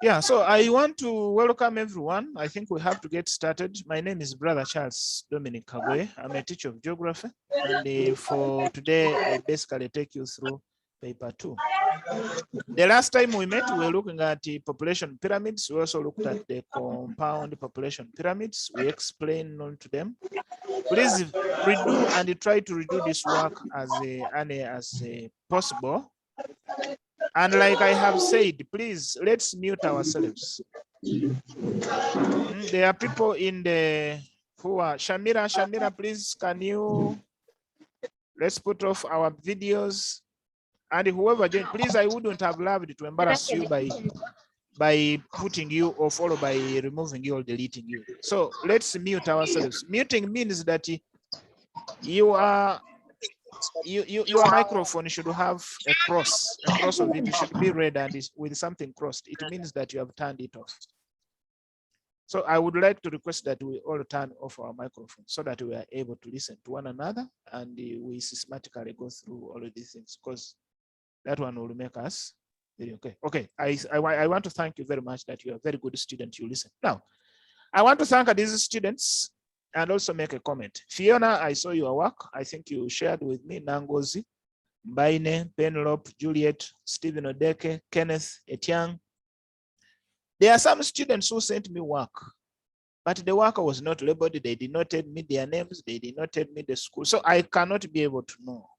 Yeah, so I want to welcome everyone. I think we have to get started. My name is Brother Charles Dominic Kagwe. I'm a teacher of geography. And for today, I basically take you through paper 2. The last time we met, we were looking at the population pyramids. We also looked at the compound population pyramids. We explained on to them. Please redo and try to redo this work as possible. And like I have said, please, let's mute ourselves. There are people in the who are Shamira, please, can you, let's put off our videos. And whoever joined, please, I wouldn't have loved to embarrass you by putting you off or by removing you or deleting you. So let's mute ourselves. Muting means that your microphone should have a cross of it. It should be red and with something crossed. It means that you have turned it off. So I would like to request that we all turn off our microphones so that we are able to listen to one another and we systematically go through all of these things, because that one will make us very okay. Okay, I want to thank you very much that you are a very good student. You listen. Now, I want to thank these students and also make a comment. Fiona, I saw your work. I think you shared with me Nangozi, Baine, Penelope, Juliet, Stephen Odeke, Kenneth, Etiang. There are some students who sent me work, but the work was not labeled. They did not tell me their names. They did not tell me the school. So I cannot be able to know.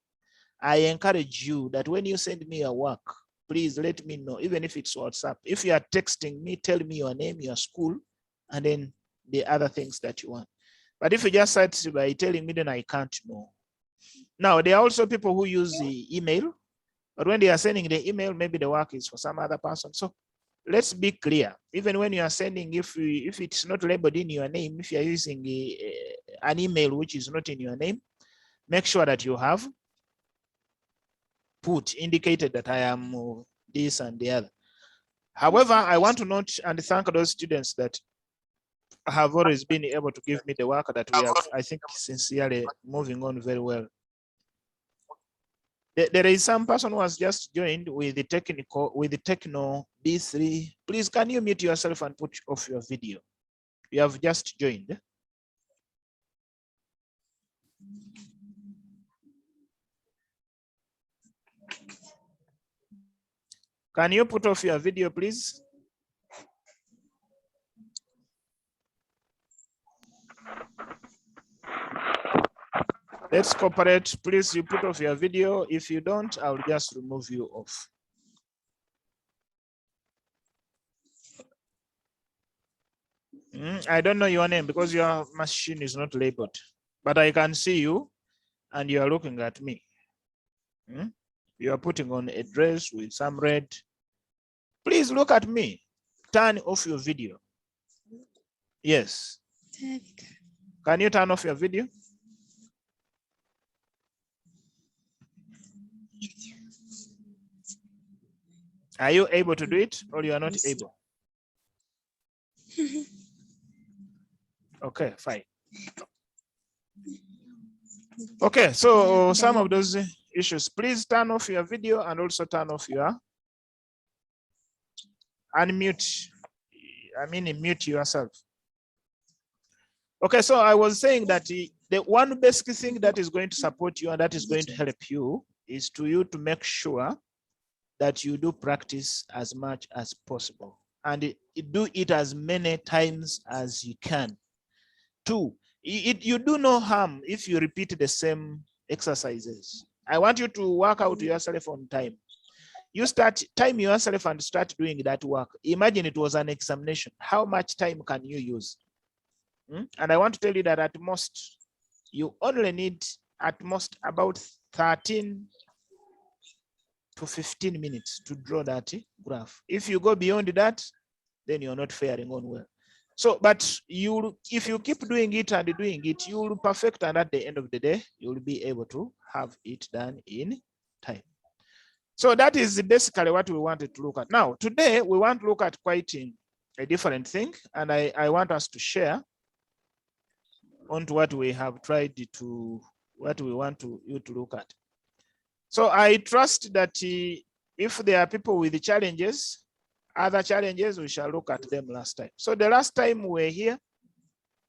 I encourage you that when you send me your work, please let me know, even if it's WhatsApp. If you are texting me, tell me your name, your school, and then the other things that you want. But if you just start by telling me, then I can't know. Now, there are also people who use the email, but when they are sending the email, maybe the work is for some other person. So let's be clear. Even when you are sending, if it's not labeled in your name, if you are using an email which is not in your name, make sure that you have indicated that I am this and the other. However, I want to note and thank those students that have always been able to give me the work that we have, I think, sincerely moving on very well. There is some person who has just joined with the Techno B3. Please, can you mute yourself and put off your video? You have just joined. Can you put off your video, please? Let's cooperate. Please, you put off your video. If you don't, I'll just remove you off. I don't know your name because your machine is not labeled, but I can see you and you are looking at me. You are putting on a dress with some red. Please look at me. Turn off your video. Yes. Can you turn off your video? Are you able to do it or you are not able? Okay, fine. Okay, so some of those issues, please turn off your video and also turn off your unmute. Mute yourself. Okay, so I was saying that the one basic thing that is going to support you and that is going to help you is to make sure that you do practice as much as possible and do it as many times as you can. 2, you do no harm if you repeat the same exercises. I want you to work out yourself on time. You time yourself and start doing that work. Imagine it was an examination. How much time can you use? And I want to tell you that at most, you only need at most about 13 to 15 minutes to draw that graph. If you go beyond that, then you're not faring on well. So, but if you keep doing it and doing it, you will perfect, and at the end of the day, you will be able to have it done in time. So that is basically what we wanted to look at. Now, today we want to look at quite a different thing, and I want us to share onto what we have tried to, what we want you to look at. So I trust that If there are people with challenges, other challenges, we shall look at them last time. So the last time we were here,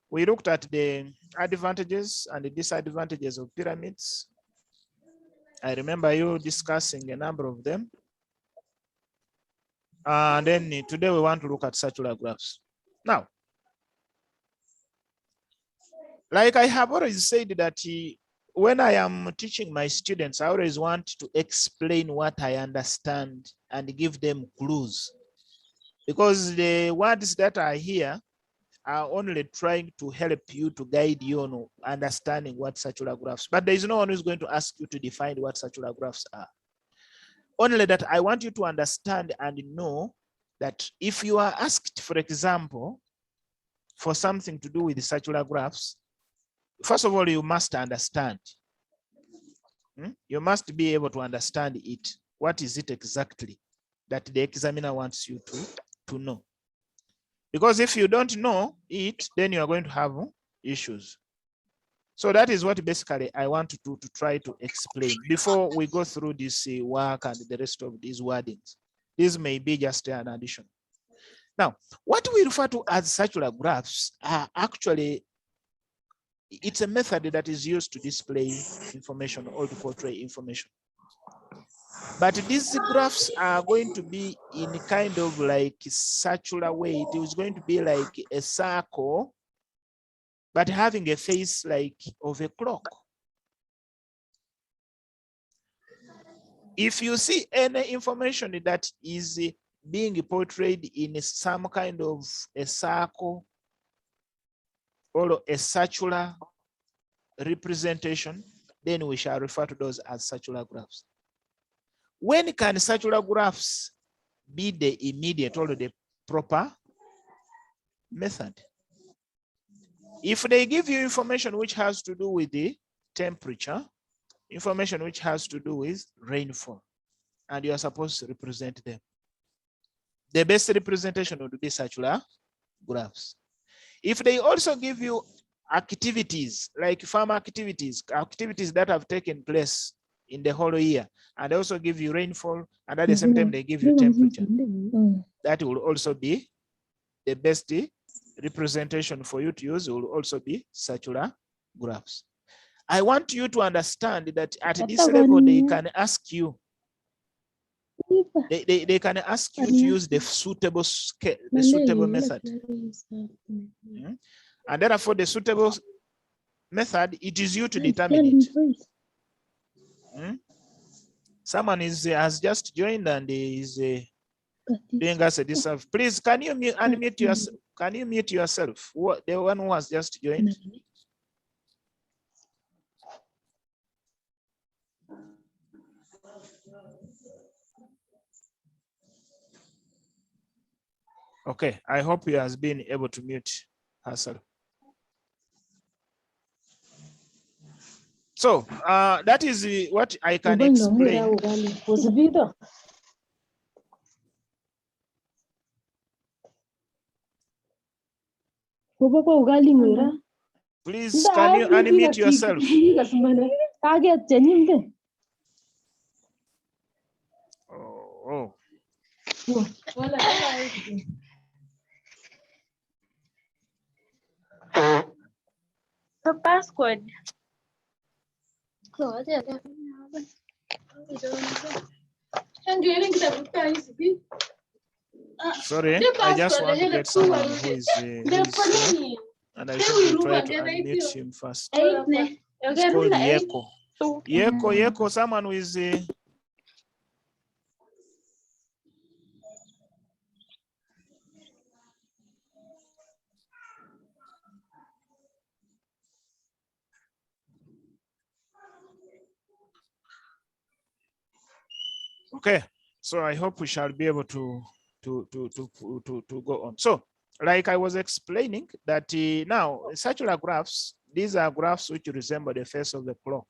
we looked at the advantages and the disadvantages of pyramids. I remember you discussing a number of them. And then today we want to look at circular graphs. Now, like I have already said that when I am teaching my students, I always want to explain what I understand and give them clues. Because the words that are here are only trying to help you, to guide you on understanding what circular graphs, but there is no one who's going to ask you to define what circular graphs are. Only that I want you to understand and know that if you are asked, for example, for something to do with the circular graphs, first of all, you must understand. You must be able to understand it. What is it exactly that the examiner wants you to know? Because if you don't know it, then you are going to have issues. So that is what basically I want to try to explain before we go through this work and the rest of these wordings. This may be just an addition. Now, what we refer to as circular graphs are actually, it's a method that is used to display information or to portray information. But these graphs are going to be in kind of like circular way. It is going to be like a circle, but having a face like of a clock. If you see any information that is being portrayed in some kind of a circle or a circular representation, then we shall refer to those as circular graphs. When can circular graphs be the immediate or the proper method? If they give you information which has to do with the temperature, information which has to do with rainfall, and you are supposed to represent them, the best representation would be circular graphs. If they also give you activities like farm activities that have taken place in the whole year, and also give you rainfall, and at the same time they give you temperature, that will also be the best representation for you to use, will also be circular graphs. I want you to understand that at this level they can ask you, they can ask you to use the suitable method. And therefore the suitable method, it is you to determine it. Someone has just joined and is doing us a disservice. Please, can you unmute yourself? Can you mute yourself? The one who has just joined. Okay, I hope he has been able to mute herself. So that is what I can explain. Please, can you unmute yourself? Oh. The password. Sorry, I just want to get someone who is here, and I should try to unmute him first. It's called Yeko. Yeko, someone who is okay. So I hope we shall be able to go on. So, like I was explaining that now circular graphs, these are graphs which resemble the face of the clock.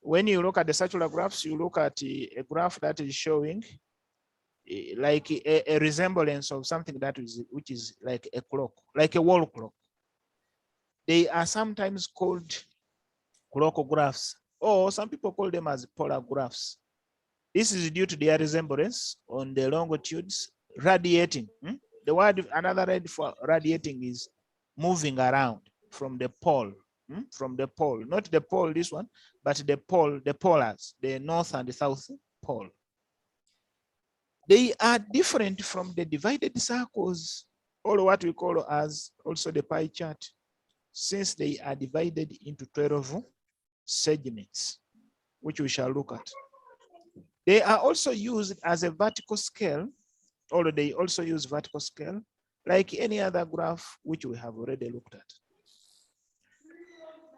When you look at the circular graphs, you look at a graph that is showing like a resemblance of something that is, which is like a clock, like a wall clock. They are sometimes called clock graphs, or some people call them as polar graphs. This is due to their resemblance on the longitudes radiating. The word, another word for radiating is moving around from the pole. From the pole, not the pole, this one, but the pole, the polars, the north and the south pole. They are different from the divided circles, or what we call as also the pie chart, since they are divided into 12 segments, which we shall look at. They are also used as a vertical scale, or they also use vertical scale, like any other graph which we have already looked at.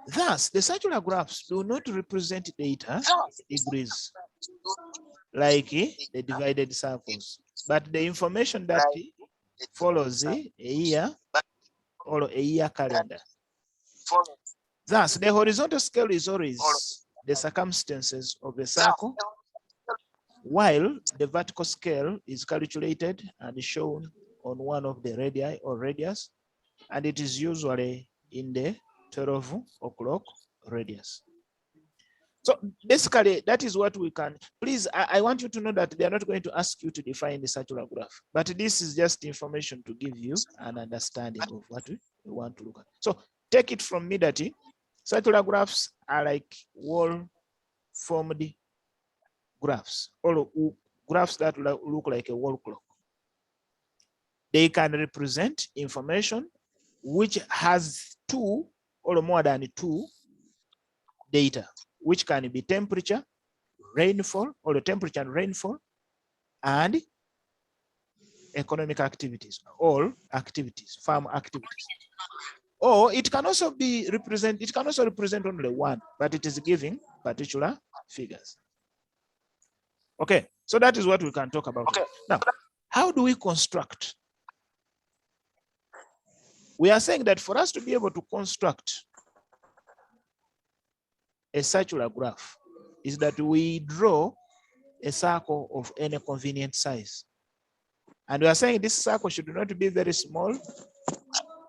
Thus, the circular graphs do not represent data degrees like the divided circles, but the information that follows a year or a year calendar. Thus, the horizontal scale is always the circumstances of a circle, while the vertical scale is calculated and shown on one of the radii or radius, and it is usually in the 12 o'clock radius. So basically, that is what we can. Please, I want you to know that they are not going to ask you to define the circular graph, but this is just information to give you an understanding of what we want to look at. So take it from me that circular graphs are like wall-formed graphs, or graphs that look like a wall clock. They can represent information which has 2 or more than 2 data, which can be temperature, rainfall, or the temperature and rainfall, and economic activities, all activities, farm activities. Or it can also be it can also represent only 1, but it is giving particular figures. Okay, so that is what we can talk about. Okay. Now, how do we construct? We are saying that for us to be able to construct a circular graph is that we draw a circle of any convenient size. And we are saying this circle should not be very small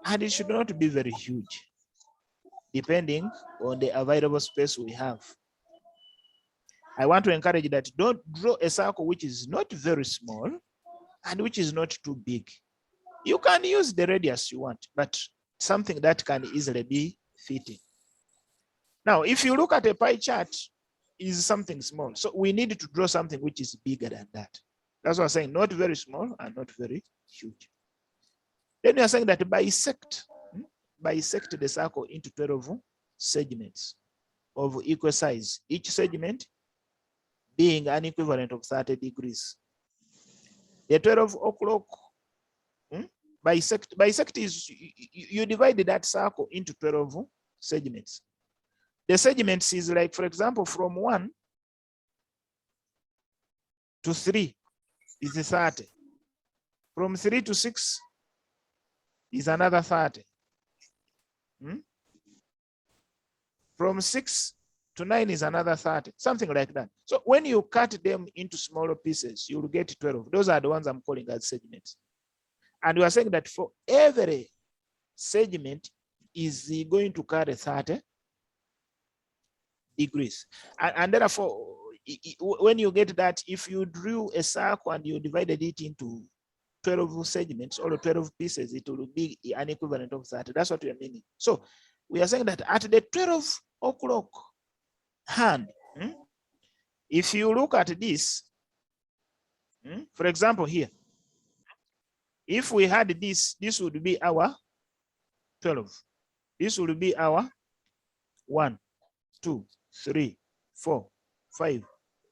and it should not be very huge, depending on the available space we have. I want to encourage that don't draw a circle which is not very small and which is not too big. You can use the radius you want, but something that can easily be fitting. Now, if you look at a pie chart, is something small. So we need to draw something which is bigger than that. That's what I'm saying, not very small and not very huge. Then we are saying that bisect the circle into 12 segments of equal size, each segment being an equivalent of 30 degrees. The 12 o'clock bisect is you divide that circle into 12 segments. The segments is like, for example, from 1 to 3 is 30. From 3 to 6 is another 30. From 6 to 9 is another 30, something like that. So when you cut them into smaller pieces, you'll get 12. Those are the ones I'm calling as segments. And we are saying that for every segment is going to carry 30 degrees. And therefore, when you get that, if you drew a circle and you divided it into 12 segments or 12 pieces, it will be an equivalent of 30. That's what we are meaning. So we are saying that at the 12 o'clock hand, if you look at this, for example, here, if we had this would be our 12. This would be our 1, 2, 3, 4, 5,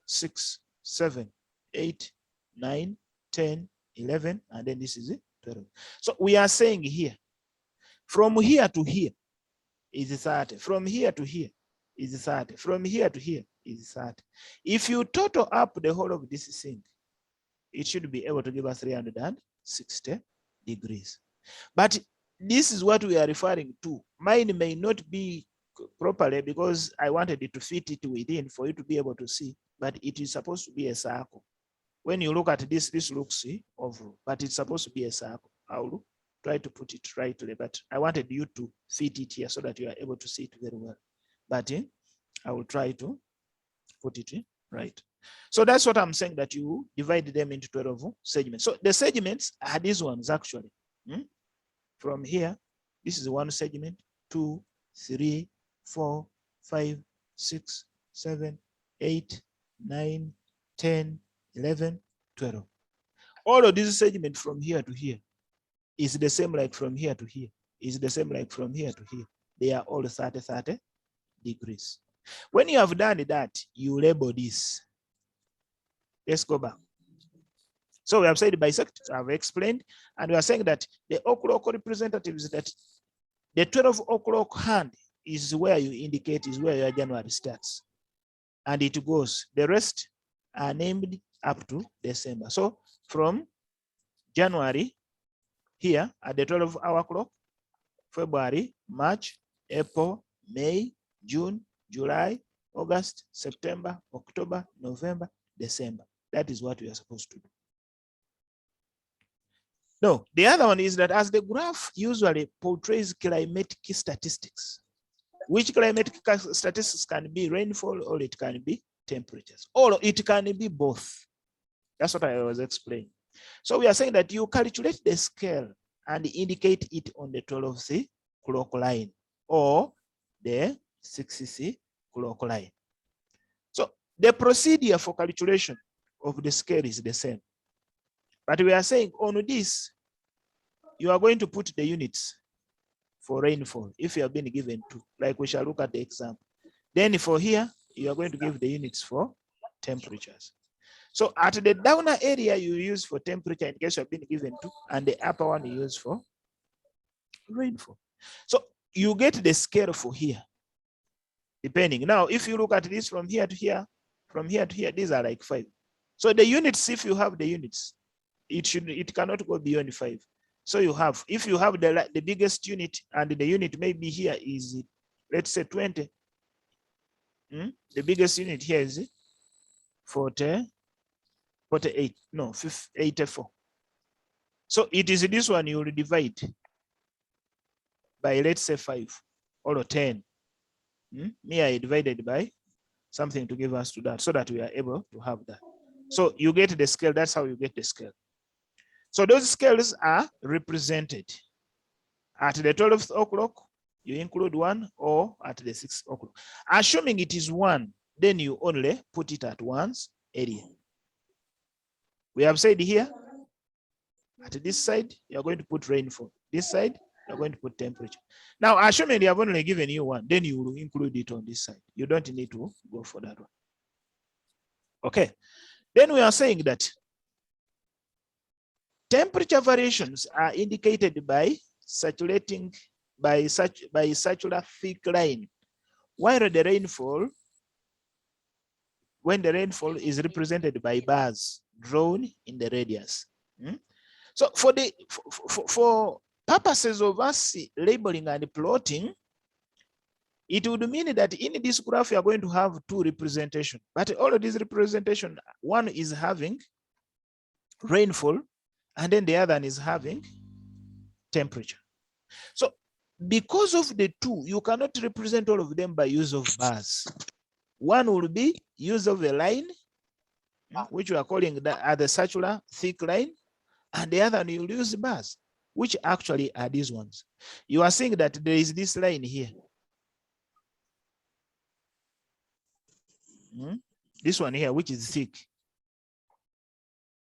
6, 7, 8, 9, 10, 11, and then this is 12. So we are saying here, from here to here is 30. From here to here is 30. From here to here is 30. If you total up the whole of this thing, it should be able to give us 360 degrees. But this is what we are referring to. Mine may not be properly because I wanted it to fit it within for you to be able to see, but it is supposed to be a circle. When you look at this, this looks oval, but it's supposed to be a circle. I'll try to put it rightly, but I wanted you to fit it here so that you are able to see it very well. But I will try to put it right. So that's what I'm saying, that you divide them into 12 segments. So the segments are these ones actually. From here, this is one segment, 2, 3, 4, 5, 6, 7, 8, 9, 10, 11, 12. All of these segments from here to here is the same like from here to here, is the same like from here to here. They are all 30 degrees. When you have done that, you label this. Let's go back. So we have said bisect, I've explained, and we are saying that the o'clock representatives, that the 12 o'clock hand is where you indicate, is where your January starts. And it goes, the rest are named up to December. So from January here at the 12-hour clock, February, March, April, May, June, July, August, September, October, November, December. That is what we are supposed to do. No, the other one is that as the graph usually portrays climatic statistics, which climatic statistics can be rainfall or it can be temperatures, or it can be both. That's what I was explaining. So we are saying that you calculate the scale and indicate it on the 12th clock line or the 6th clock line. So the procedure for calculation of the scale is the same. But we are saying on this, you are going to put the units for rainfall if you have been given two, like we shall look at the example. Then for here, you are going to give the units for temperatures. So at the downer area, you use for temperature in case you have been given two, and the upper one you use for rainfall. So you get the scale for here, depending. Now, if you look at this from here to here, these are like 5. So the units, if you have the units, it cannot go beyond 5. So you have, if you have the biggest unit and the unit maybe here is, let's say 20. The biggest unit here is 48, no, 84. So it is this one you will divide by, let's say 5 or 10. Me, I divided by something to give us to that so that we are able to have that. So you get the scale, that's how you get the scale. So those scales are represented. At the 12th o'clock, you include 1, or at the 6th o'clock. Assuming it is 1, then you only put it at 1's area. We have said here, at this side, you're going to put rainfall. This side, you're going to put temperature. Now, assuming they have only given you 1, then you will include it on this side. You don't need to go for that one. Okay. Then we are saying that temperature variations are indicated by saturating by circular thick line, while the rainfall, when the rainfall is represented by bars drawn in the radius. So for purposes of us labeling and plotting, it would mean that in this graph you are going to have 2 representations, but all of these representation, one is having rainfall, and then the other one is having temperature. So because of the 2, you cannot represent all of them by use of bars. One will be use of a line, which we are calling the circular thick line, and the other one you'll use bars, which actually are these ones. You are seeing that there is this line here. This one here, which is thick.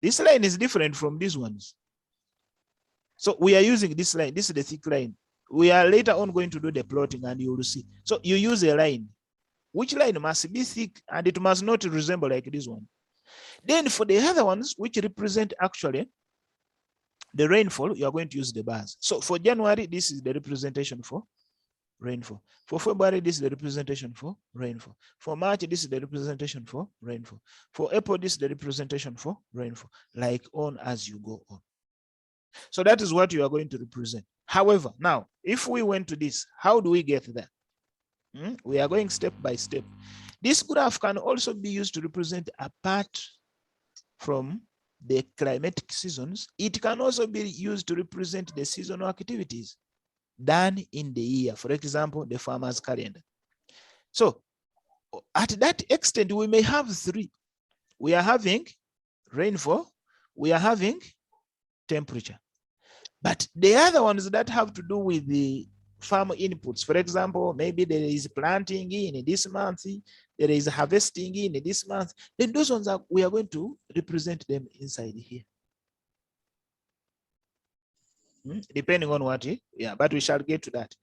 This line is different from these ones. So we are using this line. This is the thick line. We are later on going to do the plotting and you will see. So you use a line. Which line must be thick and it must not resemble like this one. Then for the other ones, which represent actually the rainfall, you are going to use the bars. So for January, this is the representation for rainfall. For February, this is the representation for rainfall. For March, this is the representation for rainfall. For April, this is the representation for rainfall, like on as you go on. So that is what you are going to represent. However, now, if we went to this, how do we get there? We are going step by step. This graph can also be used to represent apart from the climatic seasons. It can also be used to represent the seasonal activities done in the year. For example, the farmer's calendar. So at that extent, we may have 3. we are having rainfall, we are having temperature. But the other ones that have to do with the farm inputs, for example, maybe there is planting in this month, there is harvesting in this month, then those ones we are going to represent them inside here. Depending on what, yeah, but we shall get to that.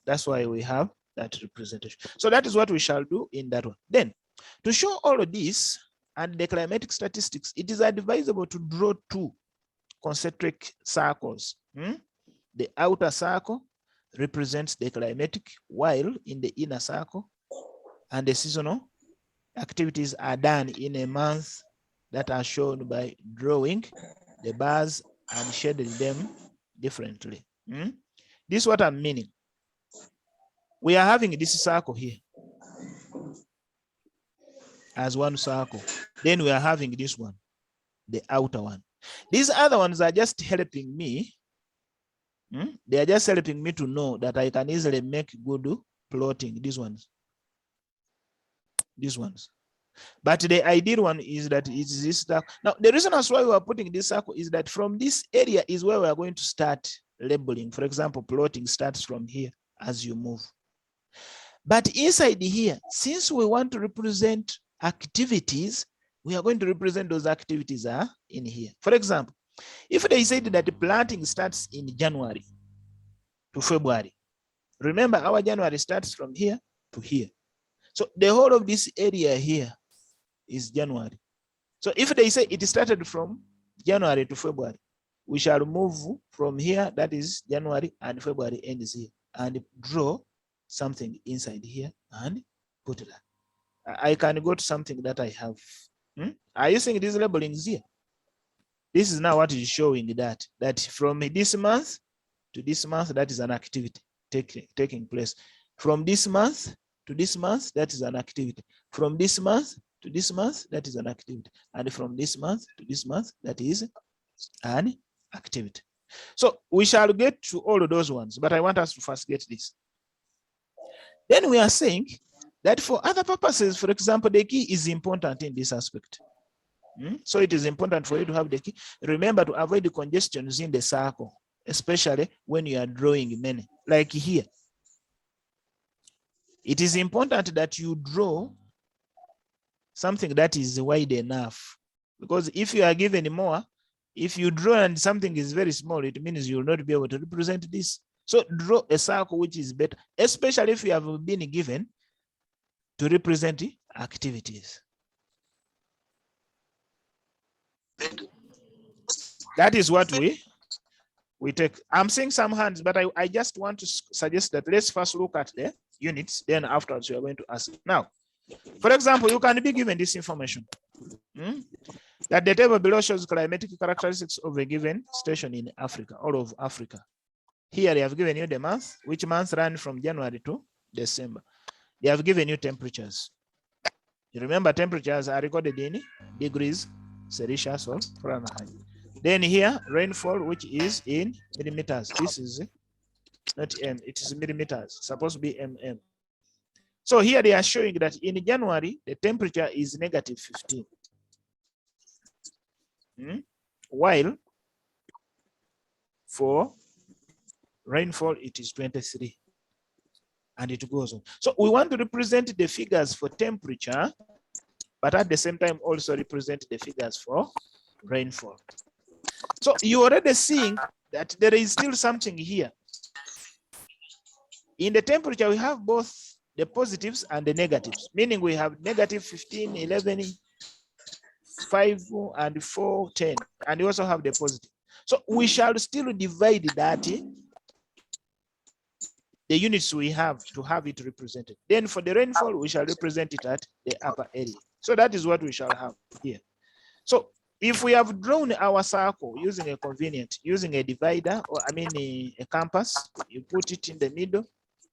That's why we have that representation. So that is what we shall do in that one. Then, to show all of this and the climatic statistics, it is advisable to draw two concentric circles. The outer circle represents the climatic, while in the inner circle and the seasonal activities are done in a month that are shown by drawing the bars and shading them differently. This is what I'm meaning. We are having this circle here as one circle. Then we are having this one, the outer one. These other ones are just helping me. They are just helping me to know that I can easily make good plotting. These ones. But the ideal one is that it's this circle. Now, the reason as why we are putting this circle is that from this area is where we are going to start labeling. For example, plotting starts from here as you move. But inside here, since we want to represent activities, we are going to represent those activities are in here. For example, if they said that the planting starts in January to February, remember our January starts from here to here. So the whole of this area here is January. So if they say it started from January to February, we shall move from here, that is January, and February ends here, and draw something inside here and put that. I can go to something that I have. Are you seeing these labelings here? This is now what is showing that from this month to this month, that is an activity taking place. From this month to this month, that is an activity. From this month to this month, that is an activity. And from this month to this month, that is an activity. So we shall get to all of those ones, but I want us to first get this. Then we are saying that for other purposes, for example, the key is important in this aspect. So it is important for you to have the key. Remember to avoid the congestions in the circle, especially when you are drawing many, like here. It is important that you draw something that is wide enough, because if you are given more, if you draw and something is very small, it means you will not be able to represent this. So draw a circle which is better, especially if you have been given to represent activities. That is what we take. I'm seeing some hands, but I just want to suggest that let's first look at the units, then afterwards we are going to ask. Now, for example, you can be given this information. That the table below shows climatic characteristics of a given station in Africa, all of Africa. Here they have given you the month, which months run from January to December. They have given you temperatures. You remember temperatures are recorded in degrees Celsius or Fahrenheit. Then here, rainfall, which is in millimeters. This is not M, it is millimeters, supposed to be MM. So here they are showing that in January, the temperature is -15. While for rainfall, it is 23. And it goes on. So we want to represent the figures for temperature, but at the same time also represent the figures for rainfall. So you already seeing that there is still something here. In the temperature, we have both the positives and the negatives, meaning we have -15, 11, 5, and 4, 10, and we also have the positive. So we shall still divide that, the units we have to have it represented. Then for the rainfall, we shall represent it at the upper area. So that is what we shall have here. So if we have drawn our circle using a convenient, using a divider, or I mean a compass, you put it in the middle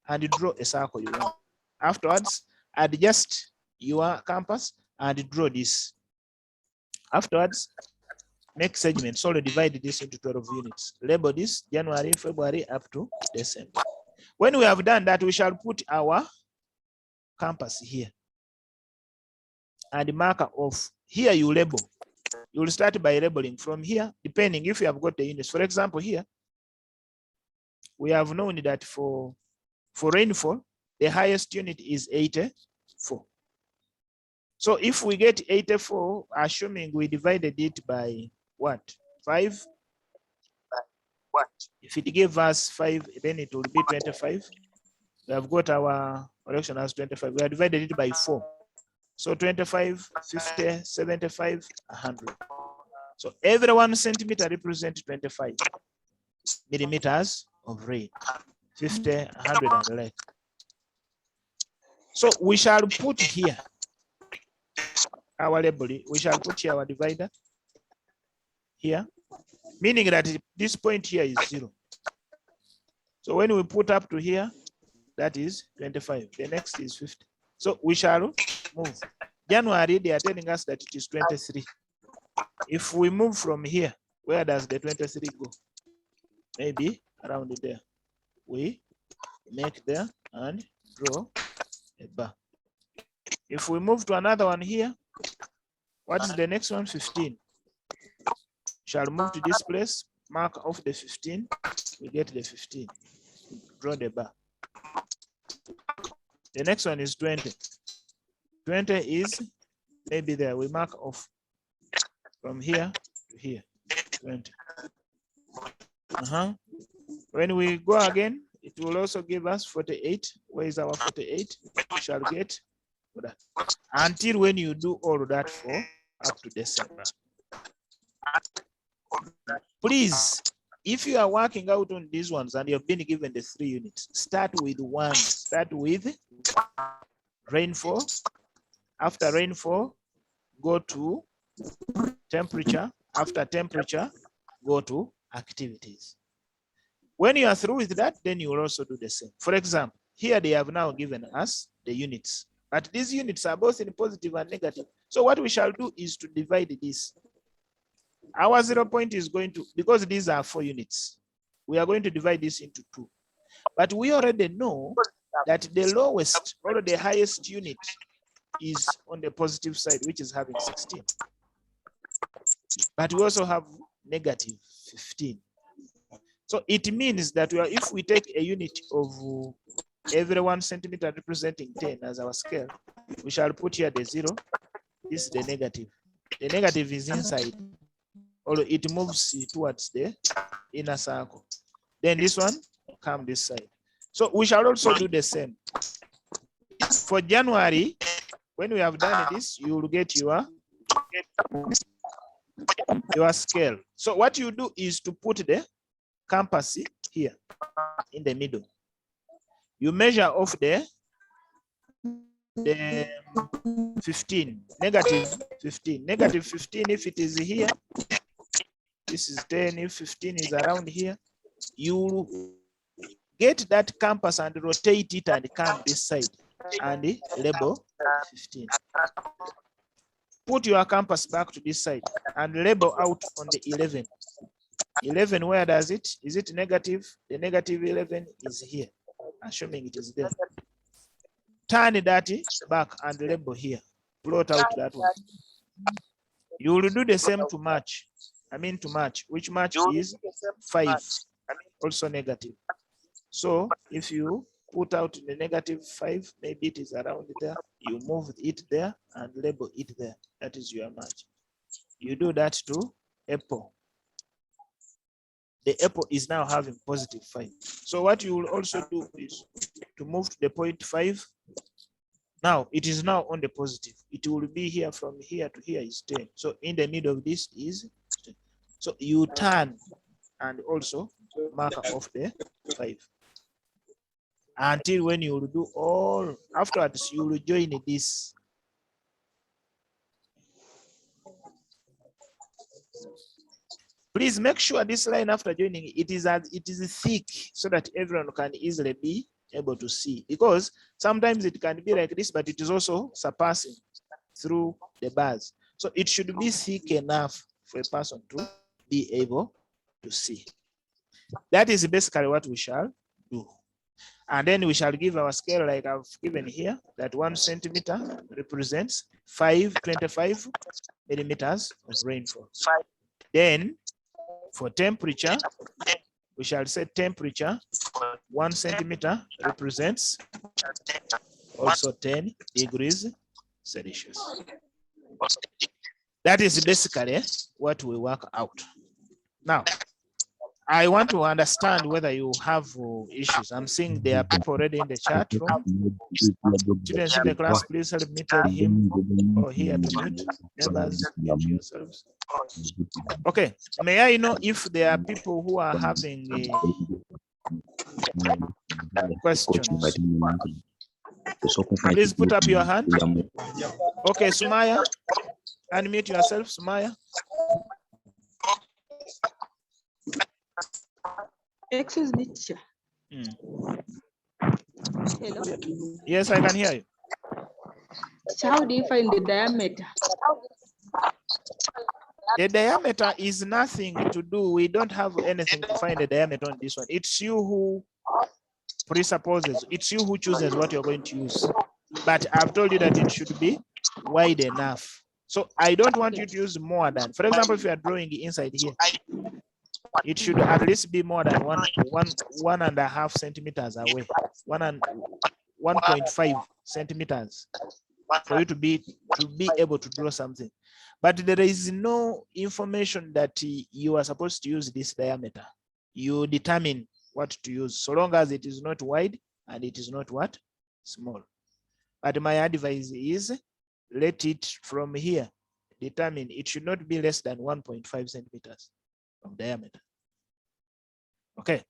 and you draw a circle you want. Afterwards, adjust your compass and draw this. Afterwards, make segments, so divide this into 12 units. Label this January, February, up to December. When we have done that, we shall put our compass here. and marker off. Here you label. You will start by labeling from here, depending if you have got the units. For example, here, we have known that for rainfall, the highest unit is 84. So if we get 84, assuming we divided it by what? 5? If it gave us 5, then it will be 25. We have got our correction as 25. We have divided it by 4. So 25, 50, 75, 100. So every 1 centimeter represents 25 millimeters of rain. 50, 100, and like. So we shall put here our label. We shall put here our divider here, meaning that this point here is 0. So when we put up to here, that is 25. The next is 50. So we shall move. January, they are telling us that it is 23. If we move from here, where does the 23 go? Maybe around there. We make there and draw a bar. If we move to another one here, what is the next one? 15. Shall move to this place, mark off the 15, we get the 15. Draw the bar. The next one is 20. 20 is maybe there. We mark off from here to here. 20. When we go again, it will also give us 48. Where is our 48? We shall get that. Until when you do all that for up to December. Please, if you are working out on these ones and you've been given the 3 units, start with 1. Start with rainfall. After rainfall, go to temperature. After temperature, go to activities. When you are through with that, then you will also do the same. For example, here they have now given us the units, but these units are both in positive and negative. So what we shall do is to divide this. Our 0 point is going to, because these are 4 units, we are going to divide this into 2. But we already know that the lowest or the highest unit is on the positive side, which is having 16. But we also have negative 15. So it means that if we take a unit of every 1 centimeter representing 10 as our scale, we shall put here the 0. This is the negative. The negative is inside, or it moves towards the inner circle. Then this one come this side. So we shall also do the same. For January, when we have done this, you will get your scale. So what you do is to put the compass here in the middle. You measure off the 15, negative 15. Negative 15, if it is here, this is 10. If 15 is around here, you get that compass and rotate it and come this side and label 15. Put your compass back to this side and label out on the 11. 11, where does it? Is it negative? The negative 11 is here, assuming it is there. Turn that back and label here. Plot out that one. You will do the same to March. To March, which March is 5, also negative. So if you put out the negative 5, maybe it is around there, you move it there and label it there. That is your March. You do that to April. The April is now having positive 5. So what you will also do is to move to the point 5. Now it is now on the positive. It will be here, from here to here is 10. So in the middle of this is 10. So you turn and also mark off the 5. Until when you will do all, afterwards you will join this. Please make sure this line after joining it is thick so that everyone can easily be able to see, because sometimes it can be like this, but it is also surpassing through the bars. So it should be thick enough for a person to be able to see. That is basically what we shall do. And then we shall give our scale like I've given here, that 1 centimeter represents 25 millimeters of rainfall. Then for temperature, we shall say temperature, 1 centimeter represents also 10 degrees Celsius. That is basically what we work out. Now, I want to understand whether you have issues. I'm seeing there are people already in the chat room. Students in the class, please help me tell him or here to mute. Members, mute yourselves. Okay, may I know if there are people who are having questions? Please put up your hand. Okay, Sumaya, unmute yourself, Sumaya. Excuse me, teacher. Hello. Yes, I can hear you. So how do you find the diameter? The diameter is nothing to do. We don't have anything to find the diameter on this one. It's you who presupposes. It's you who chooses what you're going to use. But I've told you that it should be wide enough. So I don't want you to use more than, for example, if you are drawing inside here, it should at least be more than 1.5 centimeters away, 1.5 centimeters for you to be able to draw something. But there is no information that you are supposed to use this diameter. You determine what to use, so long as it is not wide and it is not what? Small. But my advice is, let it from here determine it should not be less than 1.5 centimeters of diameter. Okay.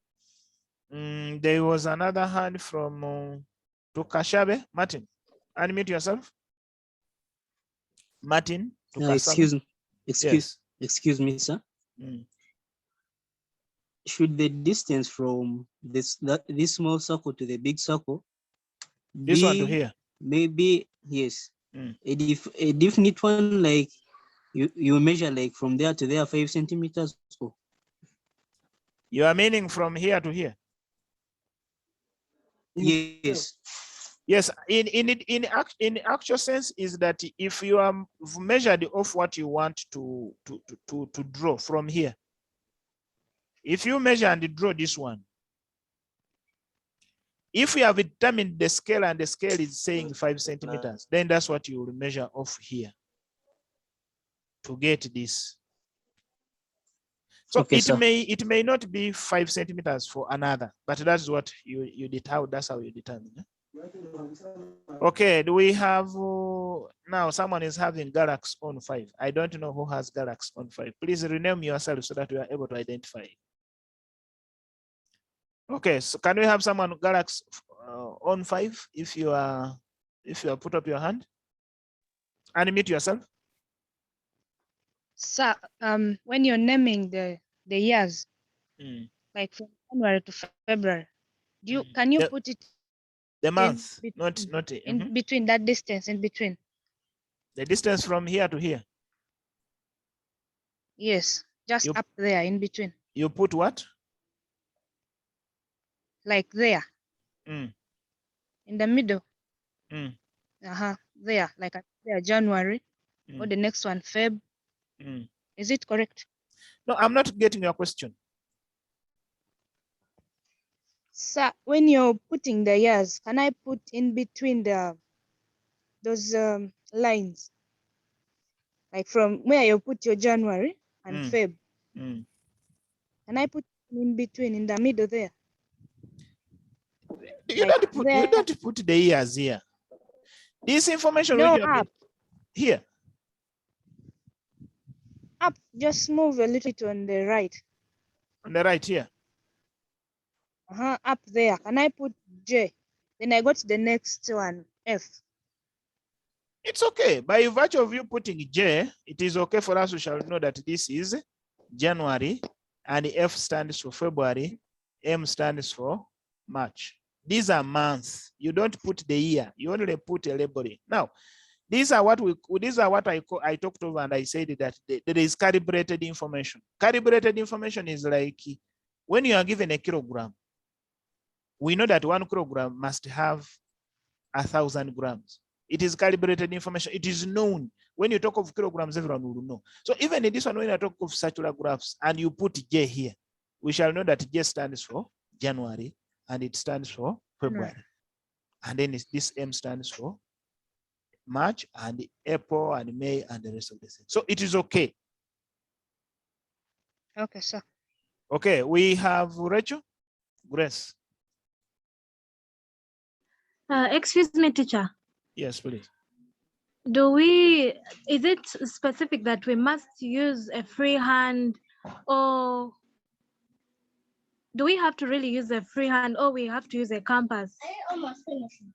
There was another hand from Tukashabe. Martin, unmute yourself. Martin. Excuse me, sir. Should the distance from this small circle to the big circle, this one to here, maybe yes, a definite one, like you measure like from there to there 5 centimeters? Or? You are meaning from here to here? Yes. Yes, in actual sense is that if you are measured off what you want to draw from here, if you measure and draw this one, if we have determined the scale and the scale is saying 5 centimeters, then that's what you will measure off here to get this. So okay, it may not be 5 centimeters for another, but that's what you determine. That's how you determine. Okay, do we have now someone is having Galaxy on 5. I don't know who has Galaxy on 5. Please rename yourself so that we are able to identify. Okay, so can we have someone Galaxy on 5 if you are put up your hand? Unmute yourself. So when you're naming the years, like from January to February, can you put it the month, in between that distance in between? The distance from here to here? Yes, just up there in between. You put what? Like there. In the middle. There, like there, January, or the next one, Feb. Is it correct? No, I'm not getting your question. So when you're putting the years, can I put in between those lines? Like from where you put your January and Feb. Can I put in between, in the middle there? You don't put the years here. This information no, up. Here. Up, just move a little bit on the right. On the right here. Up there. Can I put J? Then I got the next one, F. It's okay. By virtue of you putting J, it is okay for us. We shall know that this is January, and F stands for February, M stands for March. These are months. You don't put the year. You only put a labeling. Now, these are what I talked over, and I said that there is calibrated information. Calibrated information is like when you are given a kilogram. we know that 1 kilogram must have 1,000 grams. It is calibrated information. It is known. When you talk of kilograms, everyone will know. So even in this one, when I talk of circular graphs and you put J here, we shall know that J stands for January and it stands for February. And then this M stands for March and April and May and the rest of the thing. So it is okay. Okay, sir. Okay, we have Rachel, Grace. Excuse me, teacher. Yes, please. Is it specific that we must use a freehand, or do we have to really use a freehand, or we have to use a compass?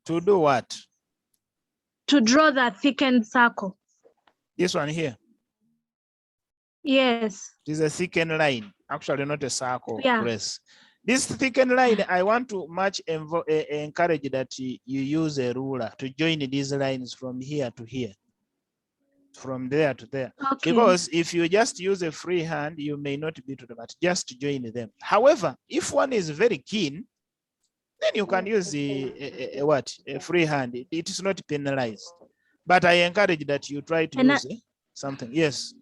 To do what? To draw that thickened circle. This one here. Yes. It is a thickened line, actually not a circle. Yeah. Grace. This thickened line, I want to encourage that you use a ruler to join these lines from here to here, from there to there. Okay. Because if you just use a free hand, you may not be to the but just join them. However, if one is very keen, then you can use a free hand. It is not penalized. But I encourage that you try to use something. Yes.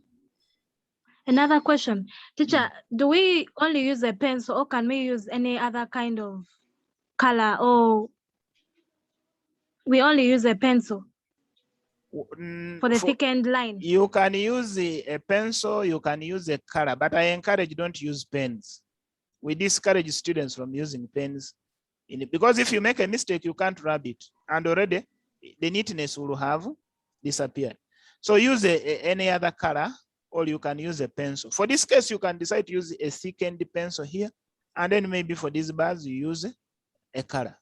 Another question, teacher, do we only use a pencil or can we use any other kind of color, or we only use a pencil for the thickened line? You can use a pencil, you can use a color, but I encourage don't use pens. We discourage students from using pens because if you make a mistake, you can't rub it. And already the neatness will have disappeared. So use any other color, or you can use a pencil. For this case, you can decide to use a thickened pencil here. And then maybe for these bars, you use a color.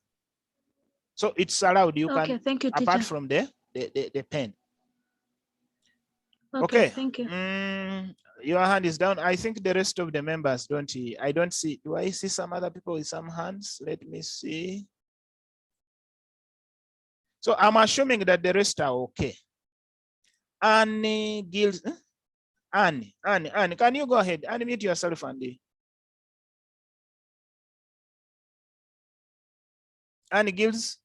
So it's allowed. You can, thank you, apart teacher. from the pen. Okay, thank you. Your hand is down. I think the rest of the members don't. I don't see. Do I see some other people with some hands? Let me see. So I'm assuming that the rest are okay. Annie Gills. Annie, can you go ahead? Unmute yourself, Andy. Annie Gills.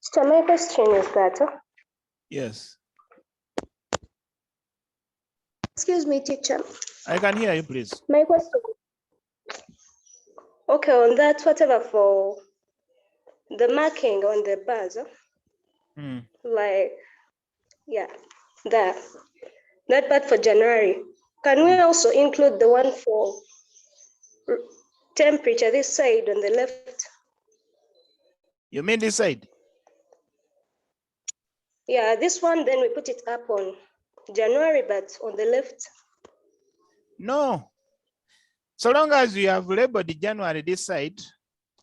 So my question is that. Yes. Excuse me, teacher. I can hear you, please. My question. Okay, on that, whatever for the marking on the bars, like, yeah, that part for January. Can we also include the one for temperature, this side on the left? You mean this side? Yeah, this one, then we put it up on January, but on the left. No. So long as you have labeled January this side,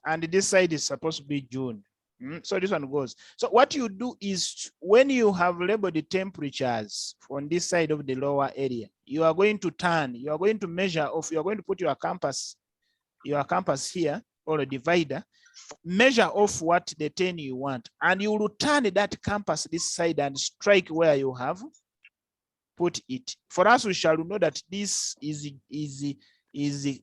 and this side is supposed to be June. So this one goes. So what you do is when you have labeled the temperatures on this side of the lower area, you are going to turn, you are going to measure off, you are going to put your compass here, or a divider, measure off what the 10 you want, and you will turn that compass this side and strike where you have put it. For us, we shall know that this is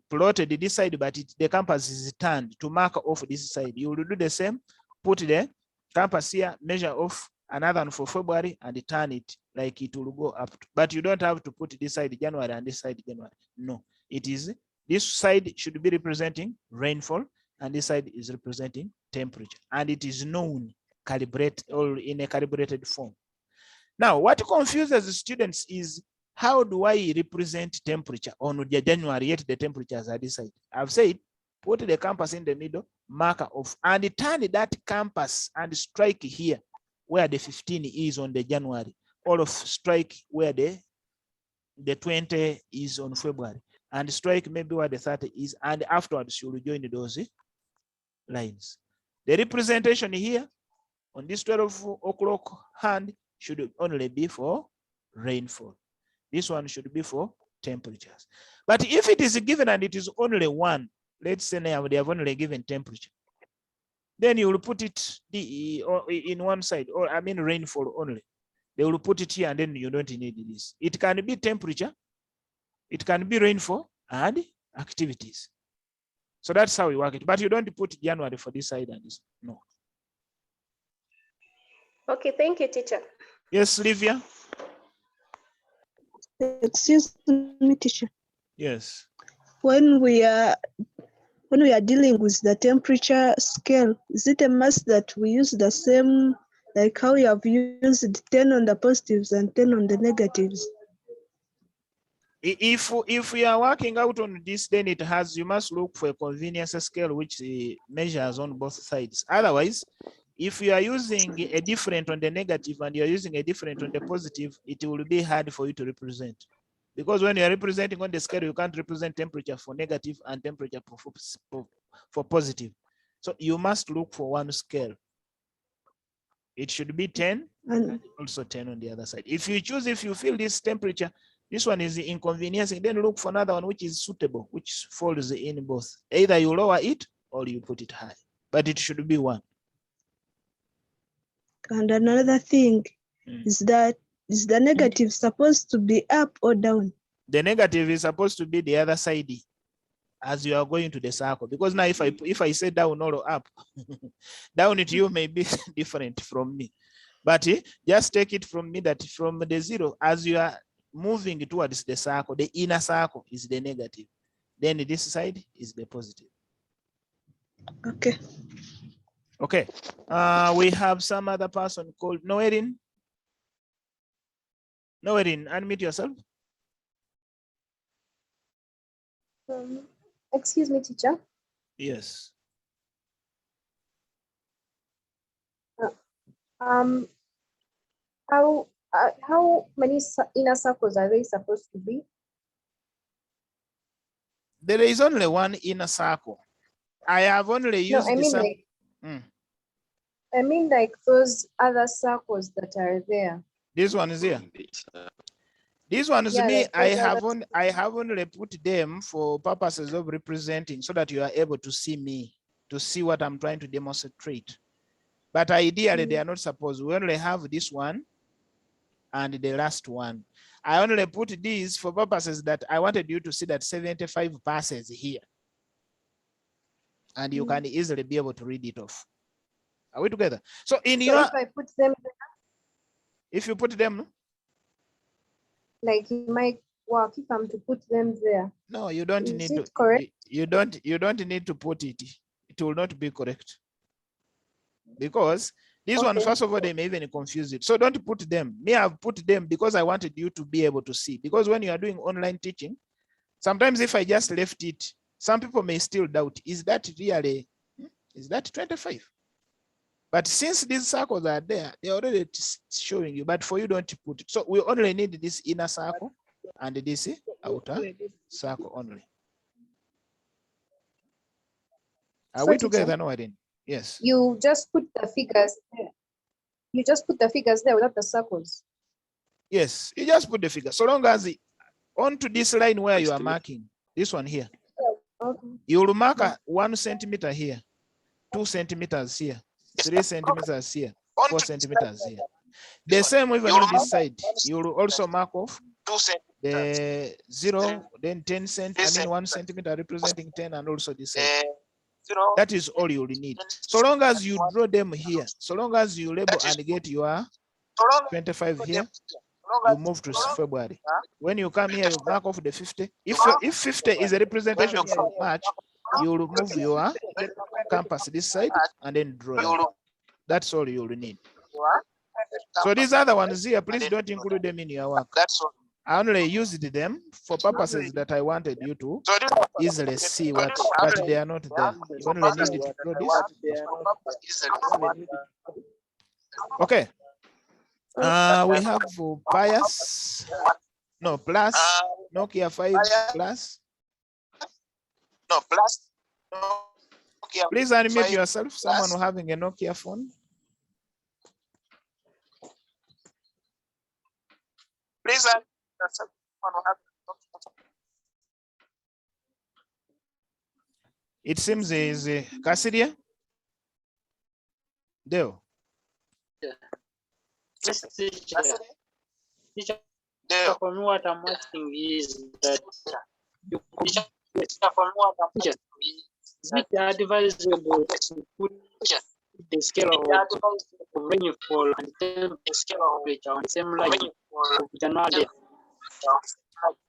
plotted this side, but the compass is turned to mark off this side. You will do the same, put the compass here, measure off another one for February and turn it like it will go up. But you don't have to put this side January and this side January. No, it is this side should be representing rainfall and this side is representing temperature, and it is known calibrate or in a calibrated form. Now, what confuses the students is how do I represent temperature on January, yet the temperatures are this side? I've said, put the compass in the middle, marker off, and turn that compass and strike here where the 15 is on the January, or strike where the 20 is on February, and strike maybe where the 30 is, and afterwards you will join those lines. The representation here on this 12 o'clock hand should only be for rainfall. This one should be for temperatures. But if it is given and it is only one, let's say now they have only given temperature, then you will put it in one side, or I mean rainfall only. they will put it here and then you don't need this. It can be temperature, it can be rainfall and activities. So that's how we work it. But you don't put January for this side and this. No. Okay, thank you, teacher. Yes, Livia? Excuse me, teacher. Yes. When we are dealing with the temperature scale, is it a must that we use the same, like how we have used 10 on the positives and 10 on the negatives? If we are working out on this, then you must look for a convenience scale which measures on both sides. Otherwise, if you are using a different on the negative and you're using a different on the positive, it will be hard for you to represent. Because when you're representing on the scale, you can't represent temperature for negative and temperature for positive. So you must look for one scale. It should be 10 and also 10 on the other side. If you feel this temperature, this one is inconveniencing, then look for another one which is suitable, which falls in both. Either you lower it or you put it high, but it should be one. And another thing is that, is the negative supposed to be up or down? The negative is supposed to be the other side as you are going to the circle. Because now if I say down or up, down to you may be different from me. But just take it from me that from the zero, as you are moving towards the circle, the inner circle is the negative. Then this side is the positive. Okay. Okay. We have some other person called Noerin. Noerin, unmute yourself. Excuse me, teacher. Yes. How many inner circles are they supposed to be? There is only one inner circle. I have only used I mean like those other circles that are there. This one is here. This one is me. Like I have only put them for purposes of representing so that you are able to see me, to see what I'm trying to demonstrate. But ideally, they are not supposed. We only have this one and the last one. I only put these for purposes that I wanted you to see that 75 passes here. And you can easily be able to read it off. Are we together? So in your, if I put them there, if you put them, like it might work if I'm to put them there. No, you don't need to. Correct? You don't need to put it. It will not be correct. Because this one, first of all, they may even confuse it. So don't put them. Me, I've put them because I wanted you to be able to see. Because when you are doing online teaching, sometimes if I just left it, some people may still doubt, is that really, is that 25? But since these circles are there, they're already showing you, but for you don't put it. So we only need this inner circle and this outer circle only. Are we together now, Aden? Yes. You just put the figures there. You just put the figures there without the circles. Yes, you just put the figure. So long as onto this line where you are marking, this one here, you will mark 1 centimeter here, 2 centimeters here, 3 centimeters here, 4 centimeters here. The same even on this side, you will also mark off the 0, then 10 centimeters, I mean 1 centimeter representing 10, and also this side. That is all you will need. So long as you draw them here, so long as you label and get your 25 here, you move to February. When you come here, you mark off the 50. If 50 is a representation of March, you will move your campus this side and then draw it. That's all you will need. So these other ones here, please don't include them in your work. I only used them for purposes that I wanted you to easily see what, but they are not there. You only need to draw this. Okay. We have bias, no, plus, Nokia 5 plus. No, plus. Please unmute yourself, someone having a Nokia phone. Please unmute yourself. It seems is Cassidia. Deo. Yes, teacher, for me, what I'm asking is that you could is it advisable to put the scale of rainfall and temperature on the same line of January?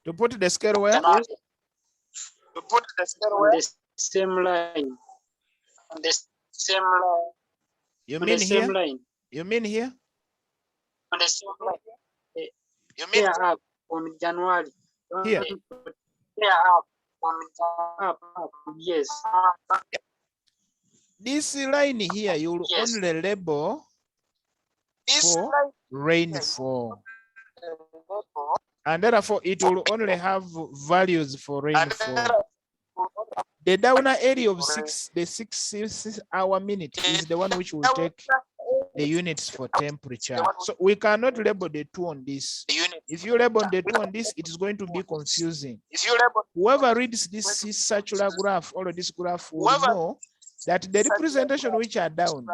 To put the scale where? Yes. To put the scale on the same line. On the same line. You On mean the here? same line. You mean here? On the same line. You mean up on January? Here. Up on up. Yes. This line here, you will only label for rainfall. And therefore, it will only have values for rainfall. The downer area of the 6 hour minute is the one which will take the units for temperature. So we cannot label the 2 on this. If you label the 2 on this, it is going to be confusing. Whoever reads this circular graph or this graph will know that the representation which are down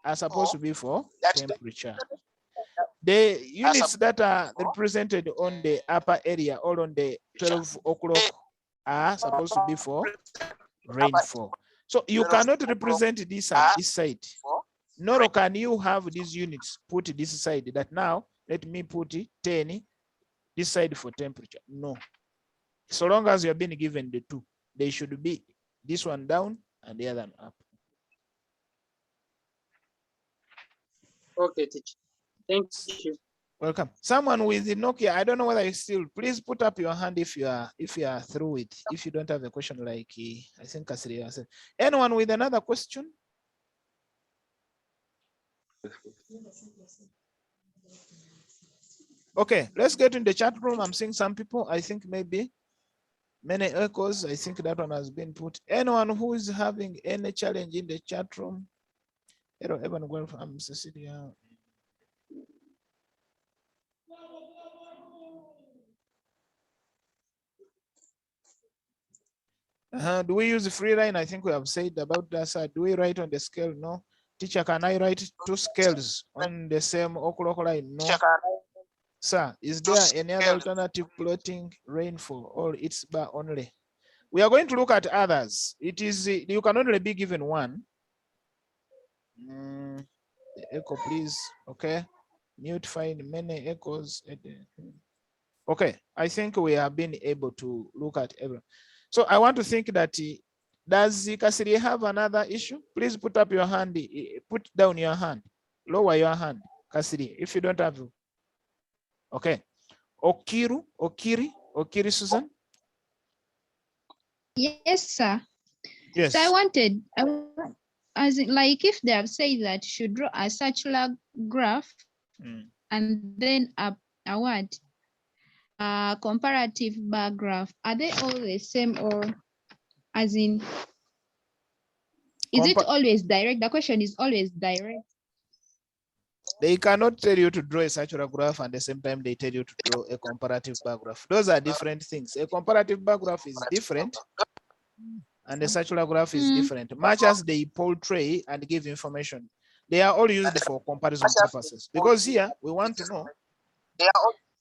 are supposed to be for temperature. The units that are represented on the upper area or on the 12 o'clock are supposed to be for rainfall. So you cannot represent this at this side, nor can you have these units put this side that now let me put 10 this side for temperature. No. So long as you have been given the 2, they should be this one down and the other one up. Okay, teacher. Thank you. Welcome. Someone with the Nokia, I don't know whether you still, please put up your hand if you are through it. If you don't have a question like I think Kasiri said. Anyone with another question? Okay, let's get in the chat room. I'm seeing some people. I think maybe many echoes. I think that one has been put. Anyone who is having any challenge in the chat room? Hello, everyone. Welcome, Cecilia. Do we use the free line? I think we have said about that side. Do we write on the scale? No. Teacher, can I write 2 scales on the same o'clock line? No. Sir, is there any other alternative plotting rainfall or it's bar only? We are going to look at others. It is, you can only be given one. The echo, please. Okay. Mute, find many echoes. Okay, I think we have been able to look at everyone. So I want to think that, does Kasiri have another issue? Please put up your hand, put down your hand, lower your hand, Kasiri, if you don't have. Okay. Okiri Susan? Yes, sir. Yes. So I wanted, as in, like if they have said that you should draw a circular graph and then a what? A comparative bar graph. Are they all the same, or as in, is it always direct? The question is always direct. They cannot tell you to draw a circular graph and at the same time they tell you to draw a comparative bar graph. Those are different things. A comparative bar graph is different and the circular graph is different. Much as they portray and give information, they are all used for comparison purposes. Because here we want to know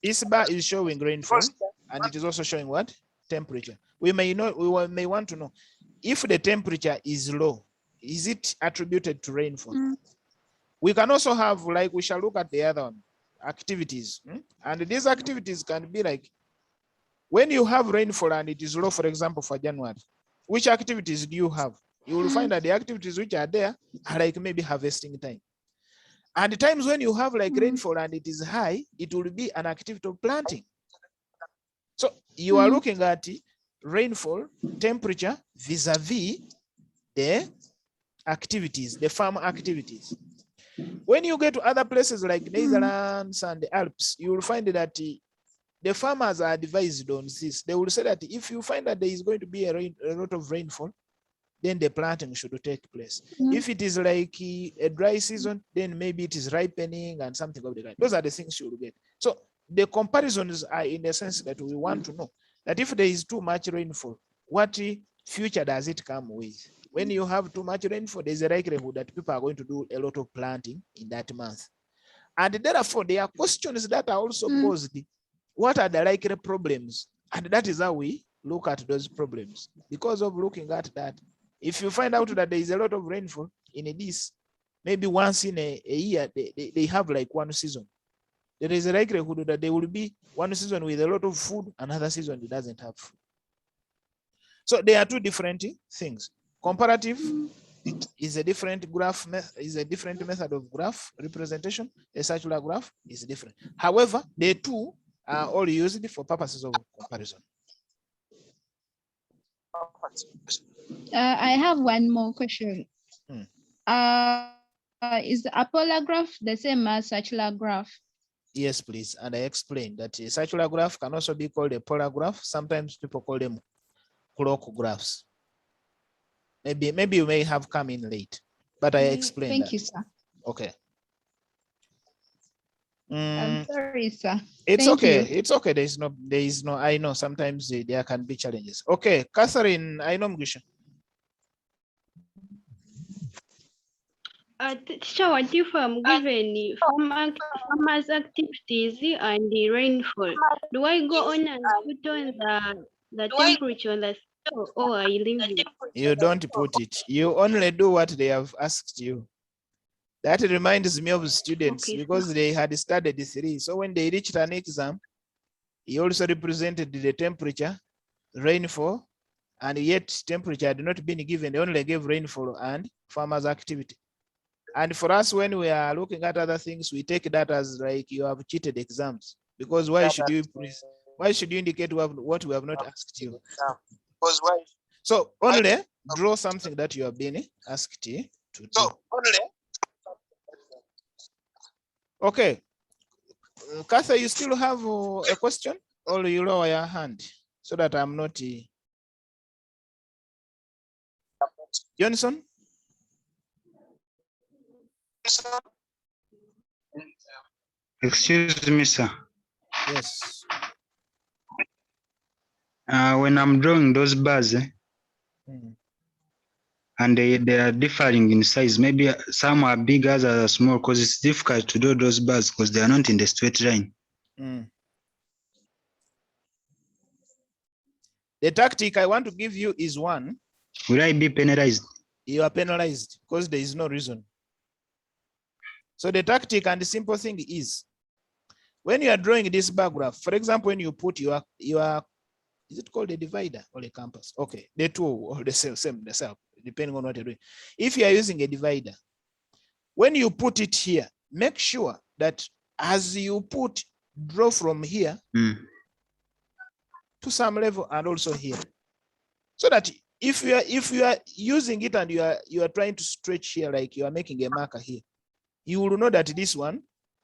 this bar is showing rainfall and it is also showing what? Temperature. We may want to know if the temperature is low, is it attributed to rainfall? We can also have, like, we shall look at the other one, activities. And these activities can be like, when you have rainfall and it is low, for example, for January, which activities do you have? You will find that the activities which are there are like maybe harvesting time. And the times when you have like rainfall and it is high, it will be an activity of planting. So you are looking at rainfall, temperature, vis-a-vis the activities, the farm activities. When you get to other places like Netherlands and the Alps, you will find that the farmers are advised on this. They will say that if you find that there is going to be a lot of rainfall, then the planting should take place. If it is like a dry season, then maybe it is ripening and something of the kind. Those are the things you will get. So the comparisons are in the sense that we want to know that if there is too much rainfall, what future does it come with? When you have too much rainfall, there's a likelihood that people are going to do a lot of planting in that month. And therefore, there are questions that are also posed. What are the likely problems? And that is how we look at those problems. Because of looking at that, if you find out that there is a lot of rainfall in this, maybe once in a year, they have like one season. There is a likelihood that there will be one season with a lot of food, another season it doesn't have food. So there are two different things. Comparative is a different graph, is a different method of graph representation. A circular graph is different. However, the two are all used for purposes of comparison. I have one more question. Is a polar graph the same as circular graph? Yes, please. And I explained that a circular graph can also be called a polar graph. Sometimes people call them clock graphs. Maybe you may have come in late, but I explained. Thank that. you, sir. Okay. I'm sorry, sir. It's Thank okay. you. It's okay. There is no. I know sometimes there can be challenges. Okay, Catherine, I know Mgisha. Teacher, what if I'm given farmers activities and the rainfall? Do I go on and put on the temperature on the scale, or I leave it? You don't put it. You only do what they have asked you. That reminds me of students because they had studied 3. So when they reached an exam, he also represented the temperature, rainfall, and yet temperature had not been given. They only gave rainfall and farmers activity. And for us, when we are looking at other things, we take that as like you have cheated exams. Because why should you indicate what we have not asked you? Because why? So only draw something that you have been asked to do. Okay. Katha, you still have a question, or you lower your hand so that I'm not. Johnson? Excuse me, sir. Yes. When I'm drawing those bars, and they are differing in size, maybe some are big, others are small, because it's difficult to draw those bars because they are not in the straight line. The tactic I want to give you is one. Will I be penalized? You are penalized because there is no reason. So the tactic and the simple thing is, when you are drawing this bar graph, for example, when you put your is it called a divider or a compass? Okay, the two or the same, depending on what you're doing. If you are using a divider, when you put it here, make sure that as you draw from here to some level and also here, so that if you are using it and you are trying to stretch here, like you are making a marker here, you will know that this one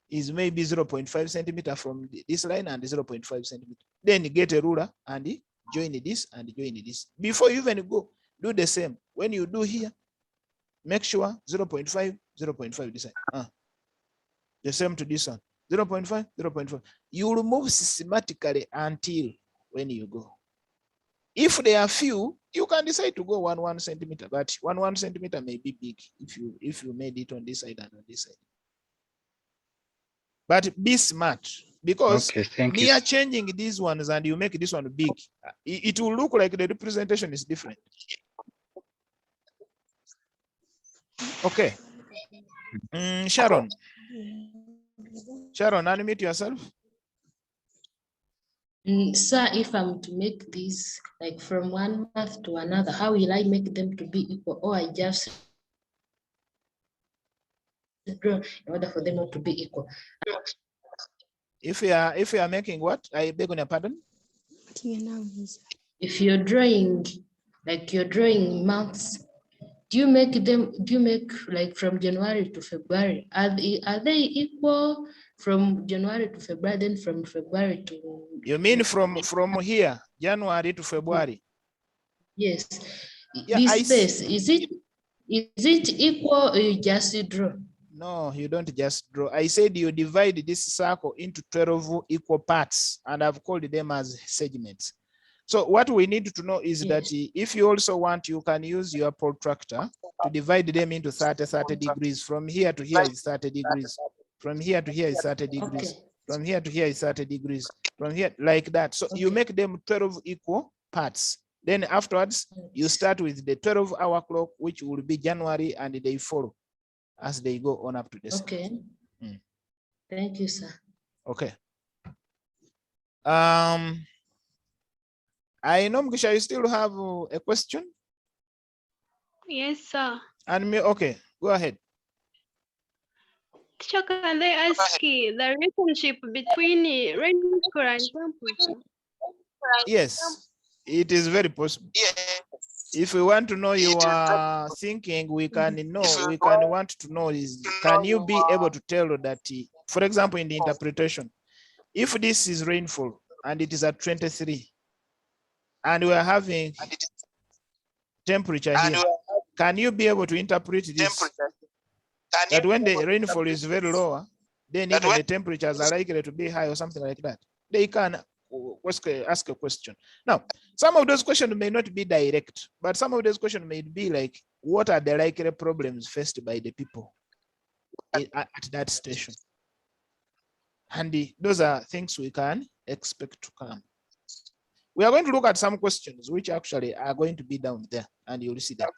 is maybe 0.5 centimeter from this line and 0.5 centimeter. Then you get a ruler and join this and join this. Before you even go, do the same. When you do here, make sure 0.5, 0.5 this side. The same to this one. 0.5, 0.5. You will move systematically until when you go. If there are few, you can decide to go 1 centimeter, but 1 centimeter may be big if you made it on this side and on this side. But be smart, because near changing these ones and you make this one big, it will look like the representation is different. Okay. Sharon, unmute yourself. Sir, if I'm to make this like from one math to another, how will I make them to be equal, or I just draw in order for them not to be equal? If you are making what? I beg on your pardon? If you're drawing, like you're drawing months, do you make like from January to February? Are they equal from January to February, then from February to... You mean from here, January to February? Yes. Yeah, this space, is it equal, or you just draw? No, you don't just draw. I said you divide this circle into 12 equal parts, and I've called them as segments. So what we need to know is that if you also want, you can use your protractor to divide them into 30 degrees. From here to here is 30 degrees. From here to here is 30 degrees. Okay. From here to here is 30 degrees. From here, like that. So you make them 12 equal parts. Then afterwards, you start with the 12-hour clock, which will be January, and they follow as they go on up to this. Okay. Thank you, sir. Okay. I know, Mkisha, you still have a question? Yes, sir. And me, okay, go ahead. Teacher, can I ask you the relationship between rainfall and temperature? Yes, it is very possible. If we want to know your thinking, we can want to know is, can you be able to tell that, for example, in the interpretation, if this is rainfall and it is at 23, and we are having temperature here, can you be able to interpret this? That when the rainfall is very lower, then even the temperatures are likely to be high or something like that. They can ask a question. Now, some of those questions may not be direct, but some of those questions may be like, what are the likely problems faced by the people at that station? And those are things we can expect to come. We are going to look at some questions which actually are going to be down there, and you'll see that.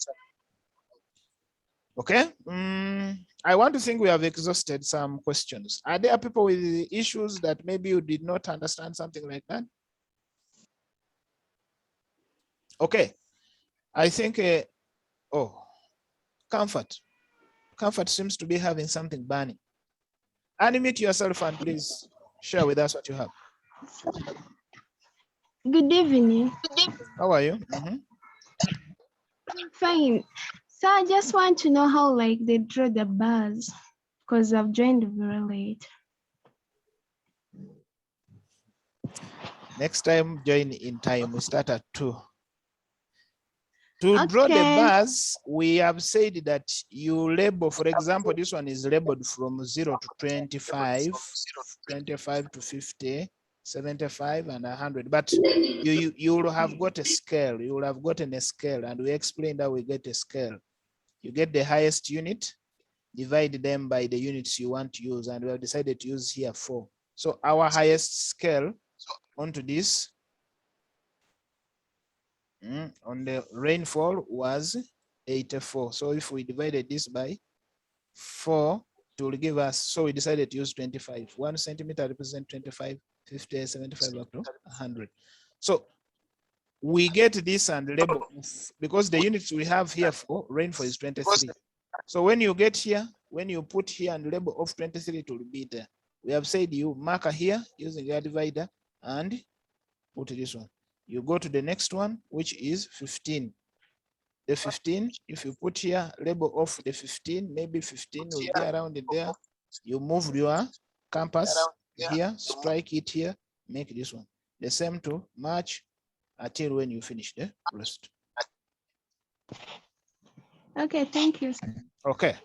Okay, I want to think we have exhausted some questions. Are there people with issues that maybe you did not understand something like that? Okay, I think, Comfort seems to be having something burning. Unmute yourself and please share with us what you have. Good evening. How are you? Fine. So I just want to know how like they draw the bars because I've joined very late. Next time, join in time. We start at 2. To draw the bars, we have said that you label, for example, this one is labeled from 0 to 25, 25 to 50, 75 and 100, but you will have got a scale. You will have gotten a scale, and we explained how we get a scale. You get the highest unit, divide them by the units you want to use, and we have decided to use here 4. So our highest scale onto this on the rainfall was 84. So if we divided this by 4, it will give us, so we decided to use 25. 1 centimeter represents 25, 50, 75 up to 100. So we get this and label, because the units we have here for rainfall is 23. So when you get here, when you put here and label of 23, it will be there. We have said you marker here using your divider and put this one. You go to the next one, which is 15. The 15, if you put here label of the 15, maybe 15 will be around there. You move your compass here, strike it here, make this one. The same to March until when you finish the rest. Okay, thank you. Okay.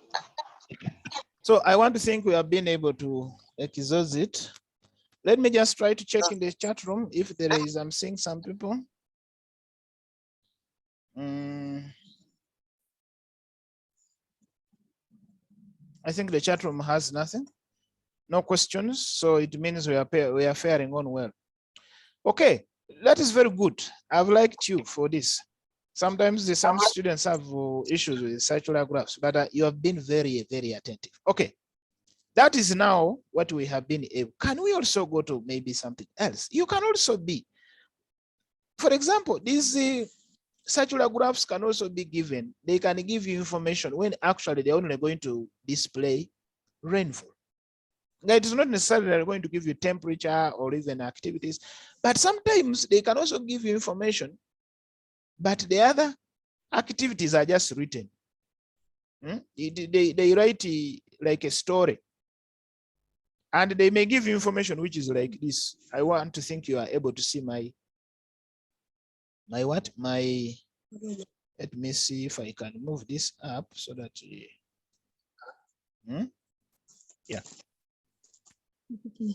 So I want to think we have been able to exhaust it. Let me just try to check in the chat room if there is, I'm seeing some people. I think the chat room has nothing. No questions, so it means we are faring on well. Okay, that is very good. I've liked you for this. Sometimes some students have issues with circular graphs, but you have been very, very attentive. Okay, that is now what we have been able. Can we also go to maybe something else? You can also be, for example, these circular graphs can also be given. They can give you information when actually they're only going to display rainfall. It is not necessarily going to give you temperature or even activities, but sometimes they can also give you information, but the other activities are just written. They write like a story, and they may give you information which is like this. I want to think you are able to see my what? Let me see if I can move this up so that, yeah.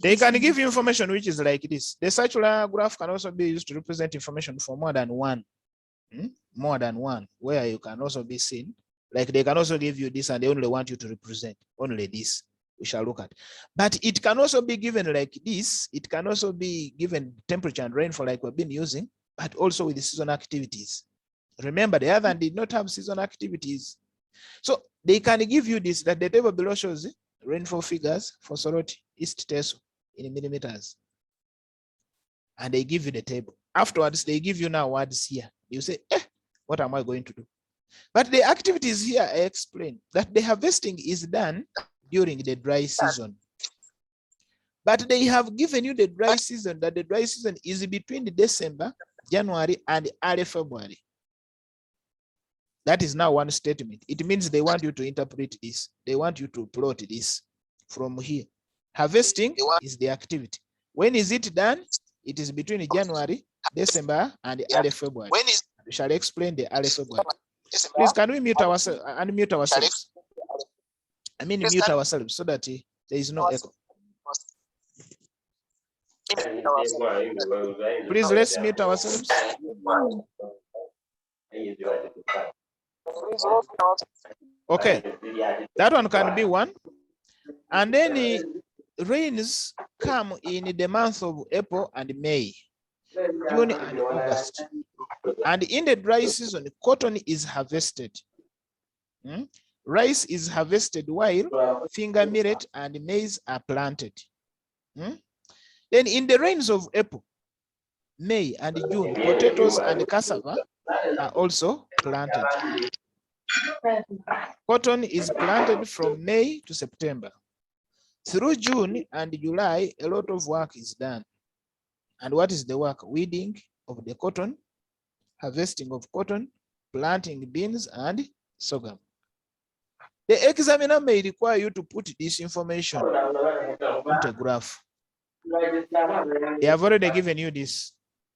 They can give you information which is like this. The circular graph can also be used to represent information for more than one. More than one, where you can also be seen. Like they can also give you this and they only want you to represent only this. we shall look at. But it can also be given like this. It can also be given temperature and rainfall like we've been using, but also with the seasonal activities. Remember, the other did not have seasonal activities. So they can give you this, that the table below shows rainfall figures for Soroti, East Teso in millimeters. And they give you the table. Afterwards, they give you now words here. You say, what am I going to do? But the activities here, I explain that the harvesting is done during the dry season. But they have given you the dry season, that the dry season is between December, January, and early February. That is now one statement. It means they want you to interpret this. They want you to plot this from here. Harvesting is the activity. When is it done? It is between January, December, and early February. We shall explain the early February. Please, can we mute ourselves, unmute ourselves? I mean, mute ourselves so that there is no echo. Please, let's mute ourselves. Okay, that one can be one. And then the rains come in the month of April and May, June and August. And in the dry season, cotton is harvested. Rice is harvested while finger millet and maize are planted. Then in the rains of April, May and June, potatoes and cassava are also planted. Cotton is planted from May to September. Through June and July, a lot of work is done. And what is the work? Weeding of the cotton, harvesting of cotton, planting beans and sorghum. The examiner may require you to put this information into a graph. They have already given you this.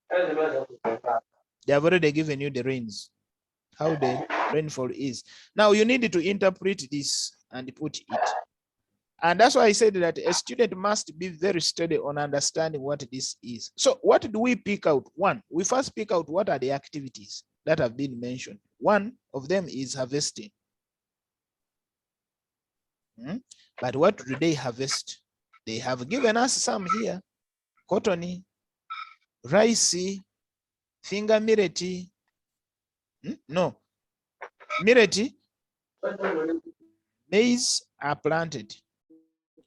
They have already given you the rains, how the rainfall is. Now you need to interpret this and put it. And that's why I said that a student must be very steady on understanding what this is. So what do we pick out? One, we first pick out what are the activities that have been mentioned. One of them is harvesting. But what do they harvest? They have given us some here: cotton, rice, finger millet. No, millet, maize are planted.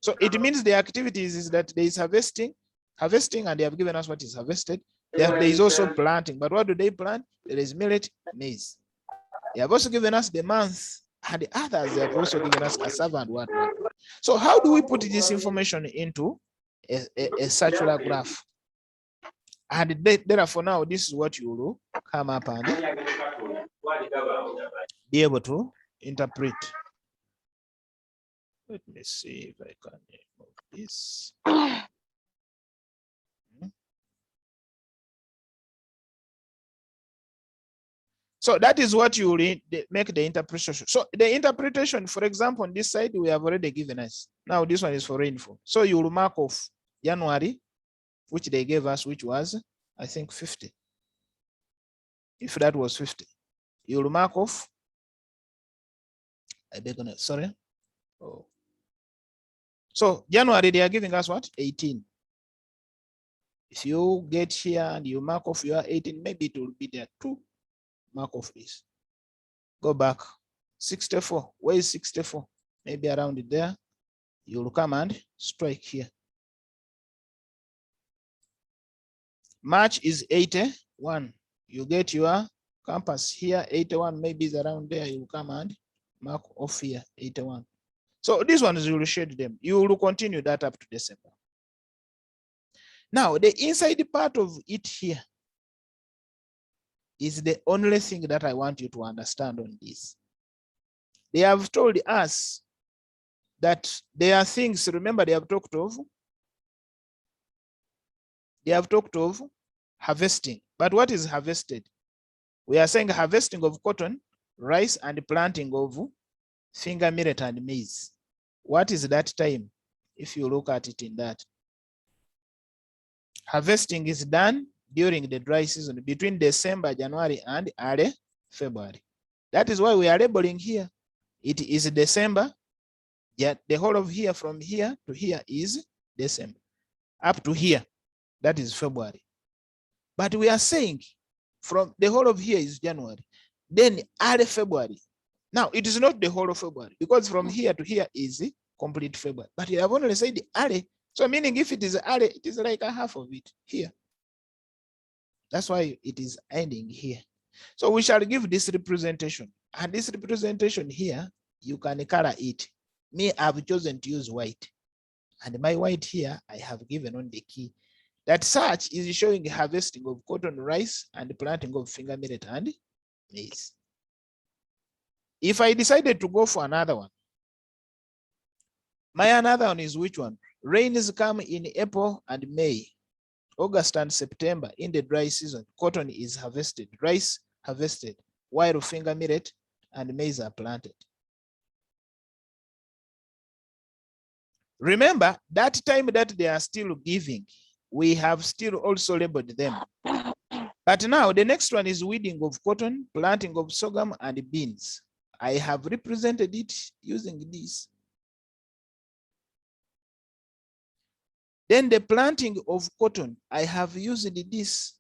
So it means the activities is that there is harvesting, and they have given us what is harvested. There is also planting, but what do they plant? There is millet, maize. They have also given us the month, and the others they have also given us cassava and whatnot. So how do we put this information into a circular graph? And therefore now this is what you will come up and be able to interpret. Let me see if I can move this. So that is what you make the interpretation. So the interpretation, for example, on this side, we have already given us. Now this one is for rainfall. So you will mark off January, which they gave us, which was, I think, 50. If that was 50, you will mark off. I beg on it, sorry. Oh. So January, they are giving us what? 18. If you get here and you mark off your 18, maybe it will be there too. Mark off this. Go back. 64. Where is 64? Maybe around it there. You will come and strike here. March is 81. You get your compass here, 81, maybe is around there. You will come and mark off here, 81. So these ones, you will shade them. You will continue that up to December. Now, the inside part of it here is the only thing that I want you to understand on this. They have told us that there are things, remember they have talked of harvesting. But what is harvested? We are saying harvesting of cotton, rice, and planting of finger millet and maize. What is that time? If you look at it in that. Harvesting is done during the dry season between December, January, and early February. That is why we are labeling here. It is December, Yet the whole of here from here to here is December. Up to here, that is February. But we are saying from the whole of here is January. Then early February. Now it is not the whole of February because from here to here is complete February. But you have only said early. So meaning if it is early, it is like a half of it here. That's why it is ending here. So we shall give this representation. And this representation here, you can color it. Me, I've chosen to use white. And my white here, I have given on the key. That such is showing harvesting of cotton, rice, and planting of finger millet and maize. If I decided to go for another one, my another one is which one? Rains come in April and May, August and September in the dry season. Cotton is harvested, rice harvested, while finger millet and maize are planted. Remember that time that they are still giving, we have still also labeled them. But now the next one is weeding of cotton, planting of sorghum and beans. I have represented it using this. Then the planting of cotton, I have used this.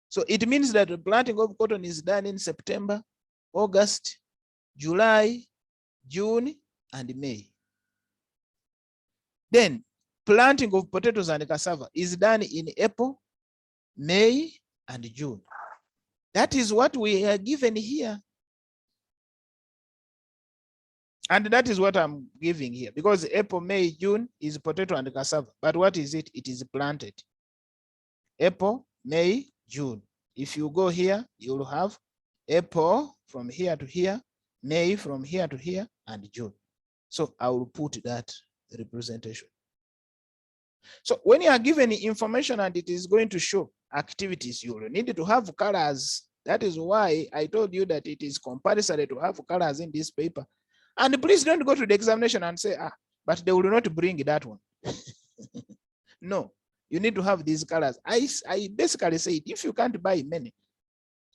So it means that the planting of cotton is done in September, August, July, June, and May. Then planting of potatoes and cassava is done in April, May, and June. That is what we are given here. And that is what I'm giving here because April, May, June is potato and cassava. But what is it? It is planted. April, May, June. If you go here, you will have April from here to here, May from here to here, and June. So I will put that representation. So when you are given information and it is going to show activities, you will need to have colors. That is why I told you that it is compulsory to have colors in this paper. And please don't go to the examination and say, but they will not bring that one. No, you need to have these colors. I basically say, if you can't buy many,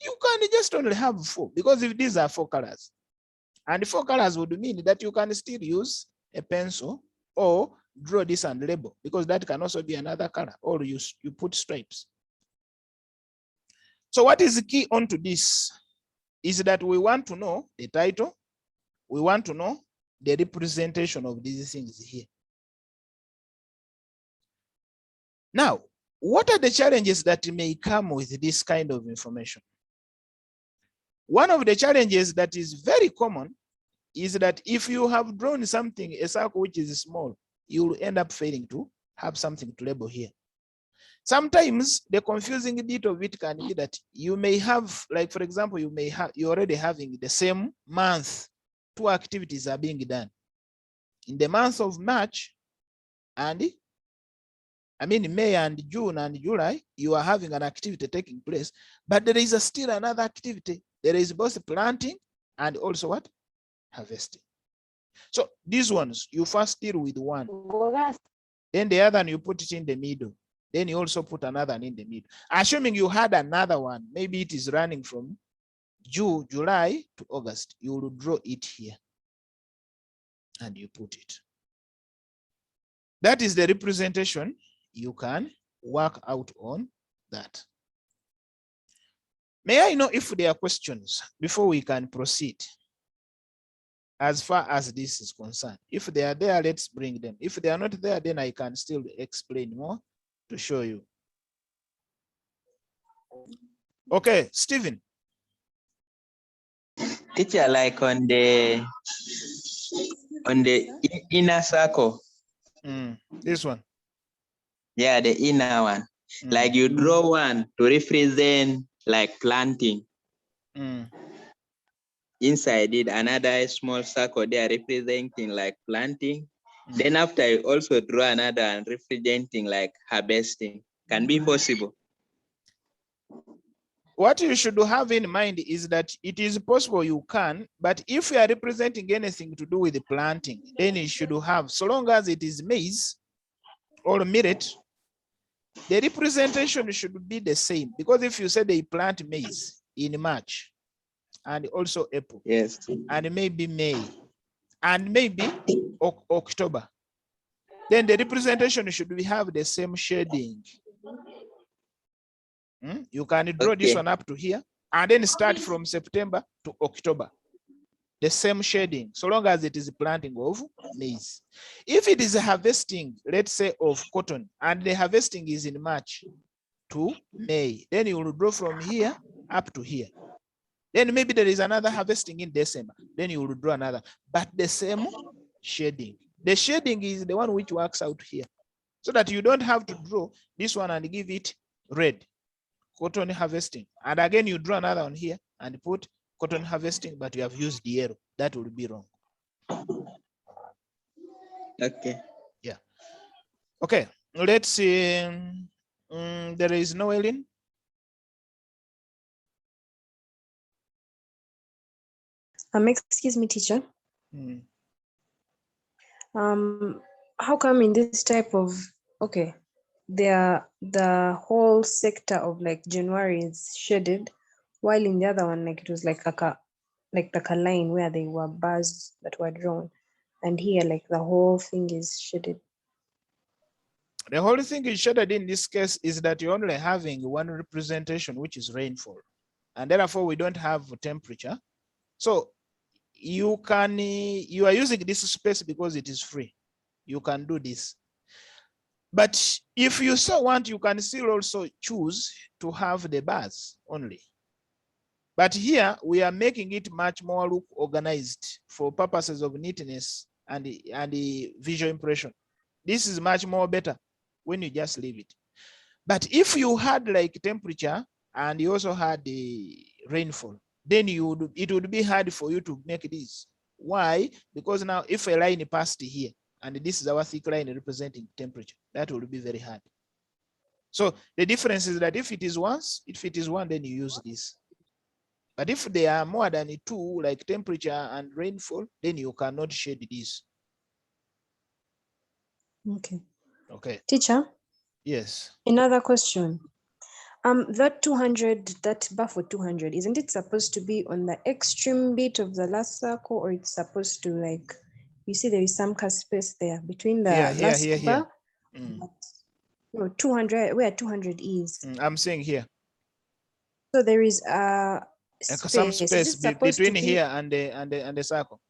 you can just only have 4, because if these are 4 colors, and 4 colors would mean that you can still use a pencil or draw this and label, because that can also be another color, or you put stripes. So what is the key onto this is that we want to know the title. We want to know the representation of these things here. Now, what are the challenges that may come with this kind of information? One of the challenges that is very common is that if you have drawn something, a circle which is small, you will end up failing to have something to label here. Sometimes the confusing bit of it can be that you may have, like for example, you're already having the same month, 2 activities are being done. In the month of March and May and June and July, you are having an activity taking place, but there is still another activity. There is both planting and also what? Harvesting. So these ones, you first deal with one. Then the other one, you put it in the middle. Then you also put another one in the middle. Assuming you had another one, maybe it is running from July to August, you will draw it here and you put it. That is the representation. You can work out on that. May I know if there are questions before we can proceed? As far as this is concerned, if they are there, let's bring them. If they are not there, then I can still explain more to show you. Okay, Stephen. Teacher, like on the inner circle. This one. Yeah, the inner one. Like you draw one to represent like planting. Inside it, another small circle there representing like planting. Then after I also draw another and representing like harvesting. Can be possible. What you should have in mind is that it is possible you can, but if you are representing anything to do with the planting, then you should have, so long as it is maize or millet, the representation should be the same. Because if you say they plant maize in March and also April, yes, and maybe May and maybe October. Then the representation should have the same shading. You can draw this one up to here and then start from September to October. The same shading, so long as it is planting of maize. If it is harvesting, let's say of cotton, and the harvesting is in March to May, then you will draw from here up to here. Then maybe there is another harvesting in December, then you will draw another, but the same shading. The shading is the one which works out here, so that you don't have to draw this one and give it red, cotton harvesting. And again, you draw another one here and put cotton harvesting, but you have used the yellow. That will be wrong. Okay. Yeah. Okay. Let's see. There is no Ellen. Excuse me, teacher. How come in this type of, okay, the whole sector of like January is shaded, while in the other one, like it was like a line where they were bars that were drawn, and here like the whole thing is shaded. The whole thing is shaded in this case is that you're only having one representation, which is rainfall, and therefore we don't have temperature. So you are using this space because it is free. You can do this. But if you so want, you can still also choose to have the bars only. But here we are making it much more look organized for purposes of neatness and the visual impression. This is much more better when you just leave it. But if you had like temperature and you also had the rainfall, then it would be hard for you to make this. Why? Because now if a line passed here, and this is our thick line representing temperature, that will be very hard. So the difference is that if it is one, then you use this. But if there are more than two, like temperature and rainfall, then you cannot shade this. Okay. Okay. Teacher? Yes. Another question. That 200, that buffer 200, isn't it supposed to be on the extreme bit of the last circle, or it's supposed to, like, you see there is some space there between the last bar? No, 200, where 200 is. I'm saying here. So there is some space between here and the circle.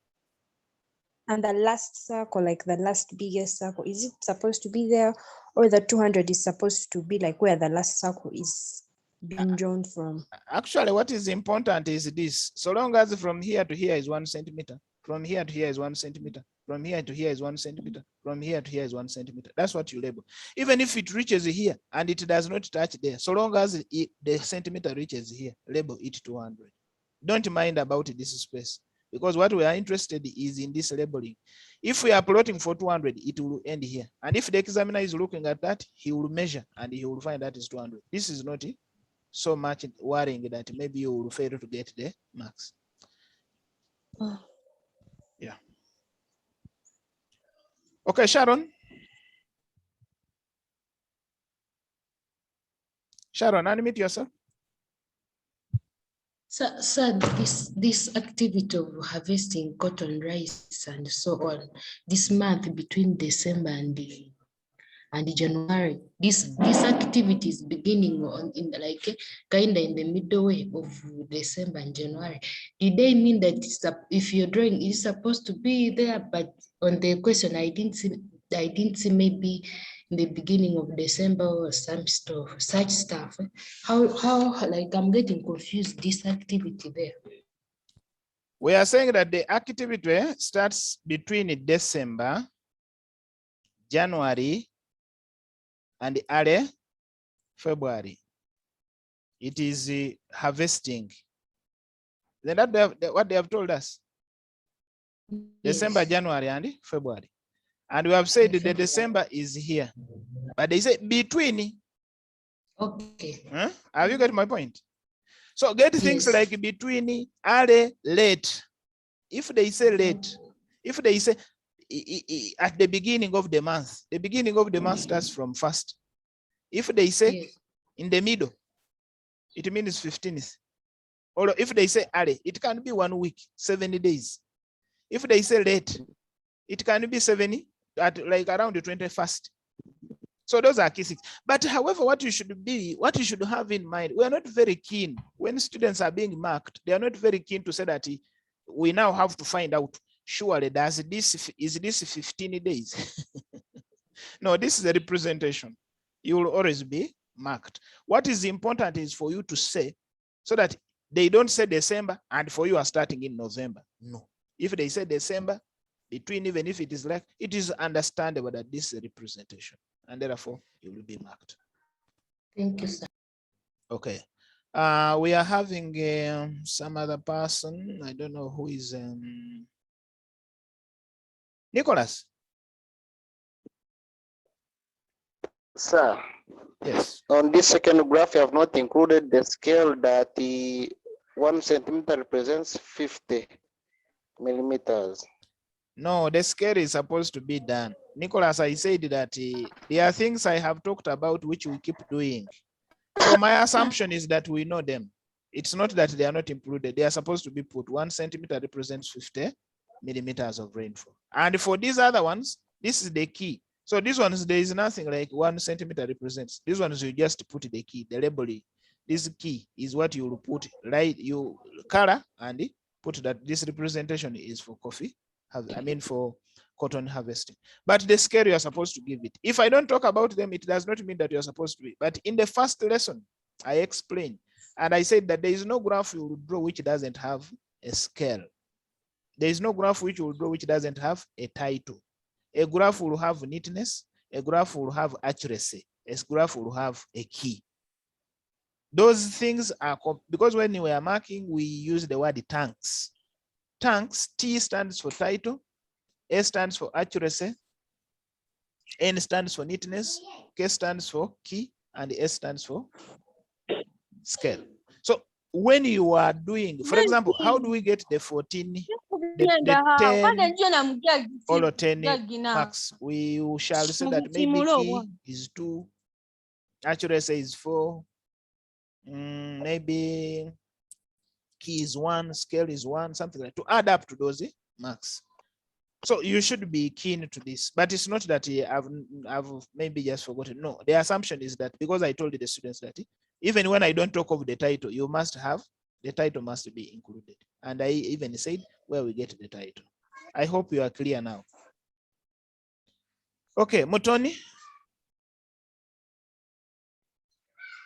And the last circle, like the last biggest circle, is it supposed to be there, or the 200 is supposed to be like where the last circle is being drawn from? Actually, what is important is this. So long as from here to here is 1 centimeter, from here to here is 1 centimeter, from here to here is 1 centimeter, from here to here is 1 centimeter. That's what you label. Even if it reaches here and it does not touch there, so long as the centimeter reaches here, label it 200. Don't mind about this space, because what we are interested is in this labeling. If we are plotting for 200, it will end here. And if the examiner is looking at that, he will measure and he will find that is 200. This is not so much worrying that maybe you will fail to get the marks. Yeah. Okay, Sharon. Sharon, unmute yourself. So this activity of harvesting cotton, rice, and so on, this month between December and January, this activity is beginning in the middle way of December and January. Did they mean that if you're drawing, it's supposed to be there? But on the question, I didn't see maybe in the beginning of December or some stuff, such stuff. How like I'm getting confused, this activity there. We are saying that the activity starts between December, January, and early February. It is harvesting. Then what they have told us. Yes. December, January, and February. And we have said that the December is here. But they say between. Okay. Huh? Have you got my point? So get things like between, early, late. If they say late, if they say at the beginning of the month starts from 1st. If they say in the middle, it means 15th. Or if they say early, it can be 1 week, 70 days. If they say late, it can be 70 at like around the 21st. So those are key things. But however, what you should have in mind, we are not very keen when students are being marked. They are not very keen to say that we now have to find out, surely is this 15 days? No, this is a representation. You will always be marked. What is important is for you to say, so that they don't say December and for you are starting in November. No. If they say December, between, even if it is like, it is understandable that this is a representation, and therefore you will be marked. Thank you, sir. Okay. We are having some other person. I don't know who is Nicholas. Sir. Yes. On this second graph, you have not included the scale that the 1 centimeter represents 50 millimeters. No, the scale is supposed to be done. Nicholas, I said that there are things I have talked about which we keep doing. So my assumption is that we know them. It's not that they are not included. They are supposed to be put. 1 centimeter represents 50 millimeters of rainfall. And for these other ones, this is the key. So these ones, there is nothing like 1 centimeter represents. These ones, you just put the key, the label. This key is what you will put, right? You color and put that this representation is for coffee. For cotton harvesting. But the scale you are supposed to give it. If I don't talk about them, it does not mean that you are supposed to be. But in the first lesson, I explained, and I said that there is no graph you will draw which doesn't have a scale. There is no graph which you will draw which doesn't have a title. A graph will have neatness, a graph will have accuracy, a graph will have a key. Those things are, because when we are marking, we use the word tanks. Tanks, T stands for title, A stands for accuracy, N stands for neatness, K stands for key, and S stands for scale. So when you are doing, for example, how do we get the 14, the 10, or 10 marks? We shall say that maybe key is 2, accuracy is 4, maybe key is 1, scale is 1, something like that, to add up to those marks. So you should be keen to this, but it's not that I've maybe just forgotten. No, the assumption is that because I told the students that even when I don't talk of the title, you must have, the title must be included. And I even said where we get the title. I hope you are clear now. Okay, Mutoni.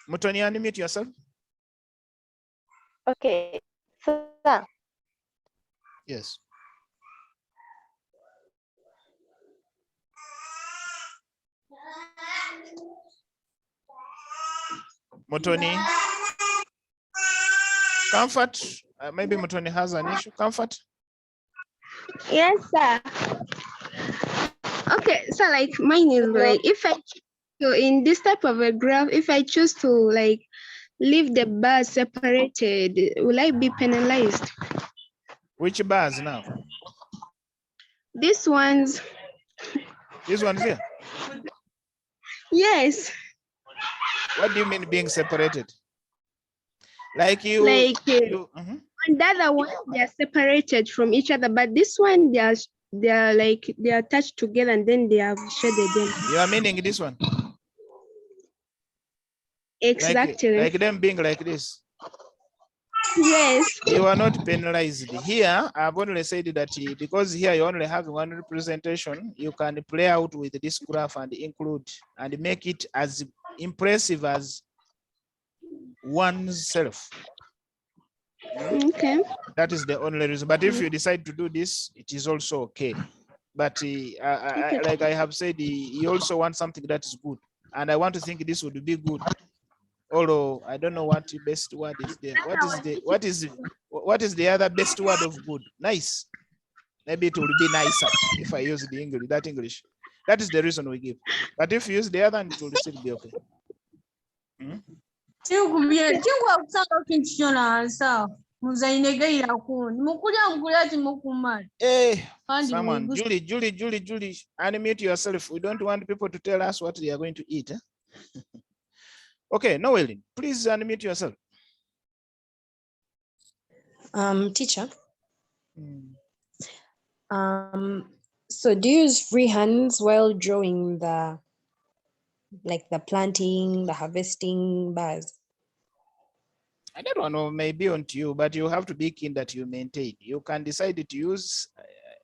Mutoni, unmute yourself. Okay, sir. Yes. Mutoni. Comfort. Maybe Mutoni has an issue. Comfort. Yes, sir. Okay, so like mine is like, if I, so in this type of a graph, if I choose to like leave the bars separated, will I be penalized? Which bars now? These ones. These ones here? Yes. What do you mean being separated? Like you, on the other one, they are separated from each other, but this one, they are like, they are attached together and then they have shaded them. You are meaning this one? Exactly. Like them being like this? Yes. You are not penalized. Here, I've only said that because here you only have one representation, you can play out with this graph and include and make it as impressive as oneself. Okay. That is the only reason. But if you decide to do this, it is also okay. But like I have said, he also wants something that is good. And I want to think this would be good. Although I don't know what the best word is there. What is the other best word of good? Nice. Maybe it will be nicer if I use the English, that English. That is the reason we give. But if you use the other, it will still be okay. Someone, Julie, animate yourself. We don't want people to tell us what they are going to eat. Okay, Noelin, please unmute yourself. Teacher, So do you use free hands while drawing the planting, the harvesting bars? I don't know, maybe on to you, but you have to be keen that you maintain. You can decide to use,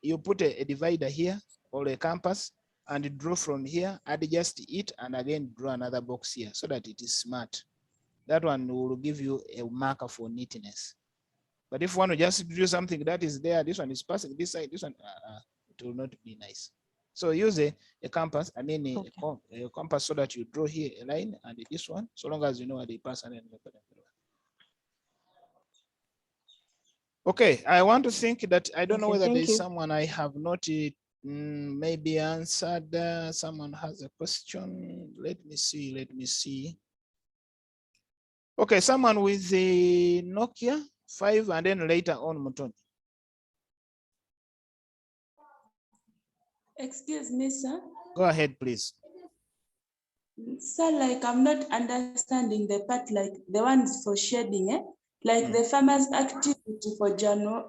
you put a divider here or a compass and draw from here, adjust it, and again draw another box here so that it is smart. That one will give you a marker for neatness. But if one will just do something that is there, this one is passing this side, this one, it will not be nice. So use a compass, a compass so that you draw here a line and this one, so long as you know where they pass. And okay, I want to think that I don't know whether there is someone I have not maybe answered. Someone has a question. Let me see. Okay, someone with the Nokia 5 and then later on Mutoni. Excuse me, sir. Go ahead, please. Sir, like I'm not understanding the part, like the ones for shading, like the farmer's activity for January.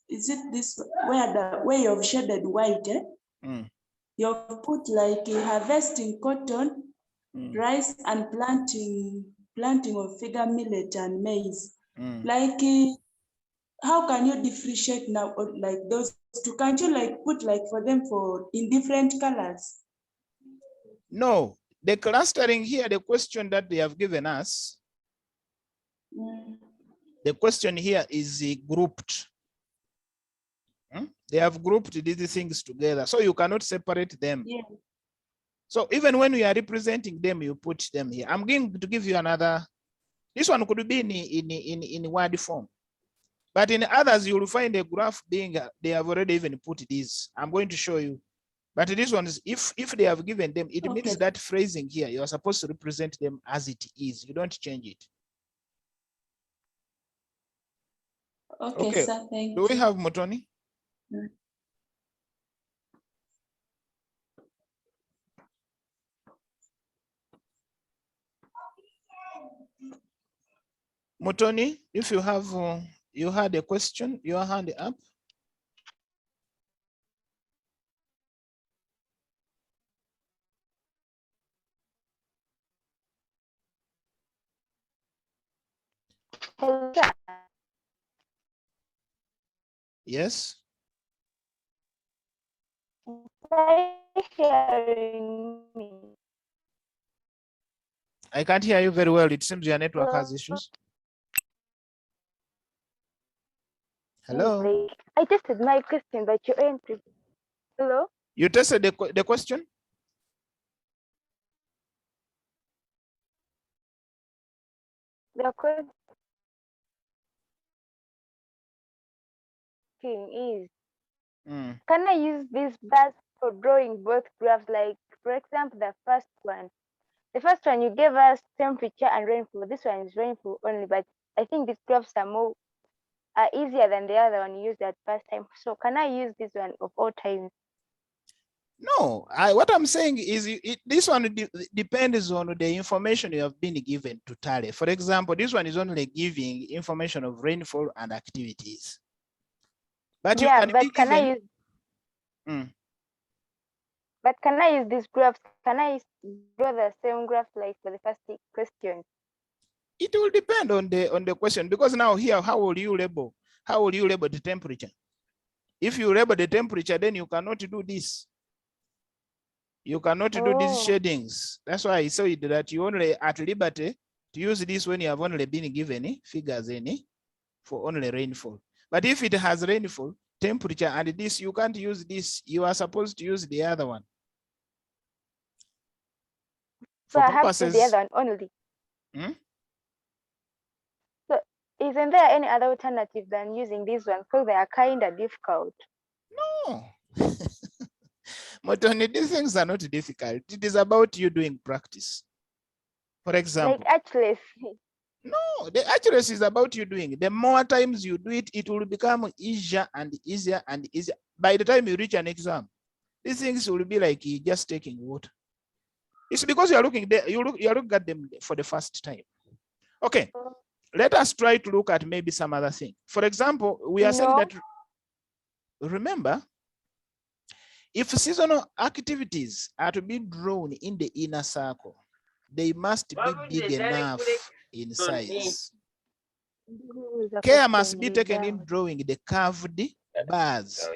Is it this where the way of shaded white? You've put like harvesting cotton, rice, and planting of figure millet and maize. Like how can you differentiate now like those two? Can't you like put like for them in different colors? No, the clustering here, the question that they have given us, the question here is grouped. They have grouped these things together, so you cannot separate them. Yeah. So even when we are representing them, you put them here. I'm going to give you another. This one could be in word form, but in others you will find a graph being. They have already even put these. I'm going to show you. But this one is if they have given them, it means that phrasing here you are supposed to represent them as it is. You don't change it. Okay, sir, thank you. Do we have Mutoni? Mutoni, if you have, you had a question, your hand up. Yes. I can't hear you very well. It seems your network has issues. Hello. I tested my question, but you answered. Hello. You tested the question? The question is, can I use this bus for drawing both graphs? Like, for example, the first one you gave us temperature and rainfall. This one is rainfall only, but I think these graphs are easier than the other one you used that first time. So can I use this one of all times? No, what I'm saying is this one depends on the information you have been given to tally. For example, this one is only giving information of rainfall and activities. But yeah, you can but can I use? But can I use these graphs? Can I draw the same graph like for the first question? It will depend on the question, because now here, how will you label the temperature? If you label the temperature, then you cannot do this. You cannot do these shadings. That's why I saw that you only at liberty to use this when you have only been given figures for only rainfall. But if it has rainfall, temperature, and this, you can't use this. You are supposed to use the other one. So I have to use the other one only. So isn't there any other alternative than using this one? Because they are kind of difficult. No. Mutoni, these things are not difficult. It is about you doing practice. For example. Like accuracy. No, the accuracy is about you doing. The more times you do it, it will become easier and easier and easier. By the time you reach an exam, these things will be like you just taking water. It's because you are looking there, you are looking at them for the first time. Okay, let us try to look at maybe some other thing. For example, we are saying that, remember, If seasonal activities are to be drawn in the inner circle, they must be big enough in size. Care must be taken in drawing the curved bars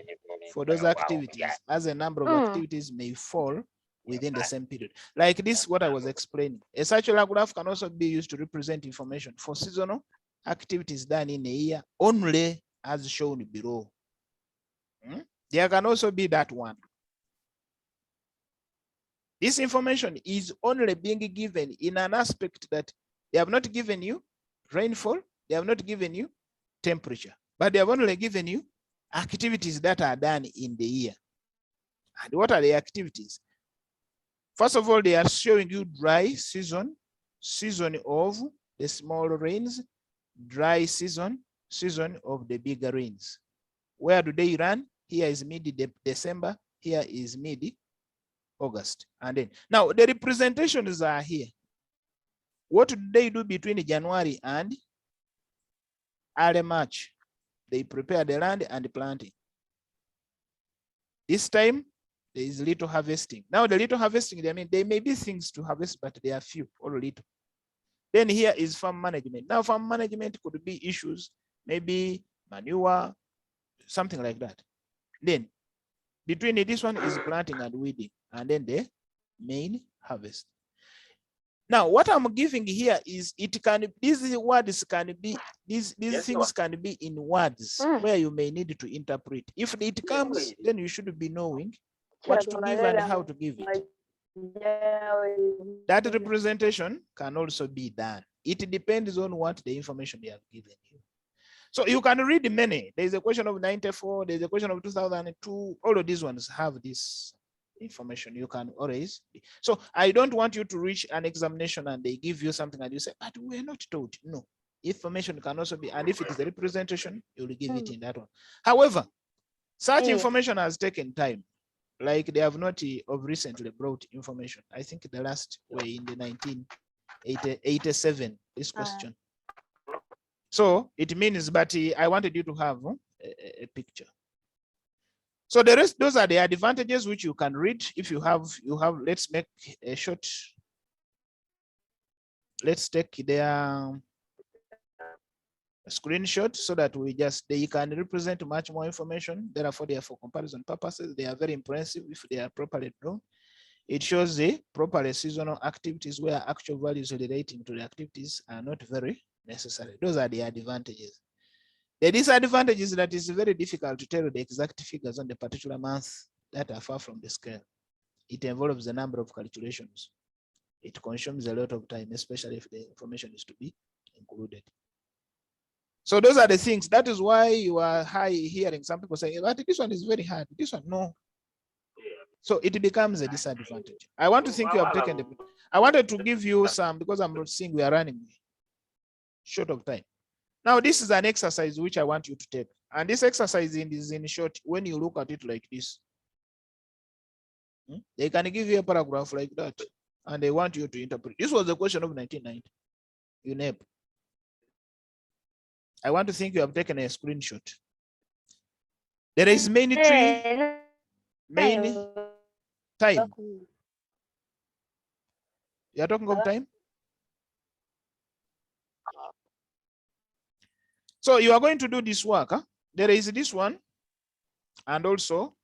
for those activities, as a number of activities may fall within the same period. Like this, what I was explaining. A circular graph can also be used to represent information for seasonal activities done in a year only as shown below. There can also be that one. This information is only being given in an aspect that they have not given you rainfall, they have not given you temperature, but they have only given you activities that are done in the year. And what are the activities? First of all, they are showing you dry season, season of the small rains, dry season, season of the bigger rains. Where do they run? Here is mid-December, here is mid-August. And then, now the representations are here. What do they do between January and early March? They prepare the land and planting. This time, there is little harvesting. Now the little harvesting, I mean, there may be things to harvest, but they are few or little. Then here is farm management. Now farm management could be issues, maybe manure, something like that. Then between this one is planting and weeding, and then the main harvest. Now what I'm giving here is it can, these words can be, these things can be in words where you may need to interpret. If it comes, then you should be knowing what to give and how to give it. That representation can also be done. It depends on what the information they have given you. So you can read many. There's a question of 94, there's a question of 2002. All of these ones have this information. You can always. So I don't want you to reach an examination and they give you something and you say, but we're not told. No, information can also be, and if it is a representation, you'll give it in that one. However, such information has taken time. Like they have not of recently brought information. I think the last were in the 1987, this question. So it means, but I wanted you to have a picture. So the rest, those are the advantages which you can read. If you have, let's make a short, let's take their screenshot so that they can represent much more information. Therefore, they are for comparison purposes. They are very impressive if they are properly drawn. It shows the properly seasonal activities where actual values relating to the activities are not very necessary. Those are the advantages. The disadvantage is that it's very difficult to tell the exact figures on the particular month that are far from the scale. It involves a number of calculations. It consumes a lot of time, especially if the information is to be included. So those are the things. That is why you are hearing some people say, but this one is very hard. This one, no. So it becomes a disadvantage. I want to think you have taken the, I wanted to give you some, because I'm not seeing we are running short of time. Now, this is an exercise which I want you to take. And this exercise is in short, when you look at it like this, they can give you a paragraph like that, and they want you to interpret. This was the question of 1990, UNEP. I want to think you have taken a screenshot. There is many time. You are talking of time? So you are going to do this work. Huh? There is this one and also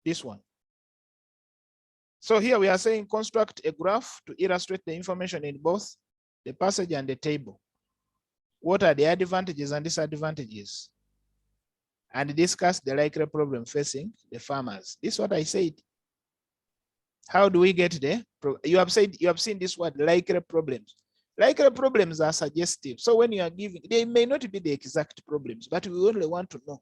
this one. So here we are saying construct a graph to illustrate the information in both the passage and the table. What are the advantages and disadvantages? And discuss the likely problem facing the farmers. This is what I said. How do we get there? You have said, you have seen this word, likely problems. Likely problems are suggestive. So when you are giving, they may not be the exact problems, but we only want to know,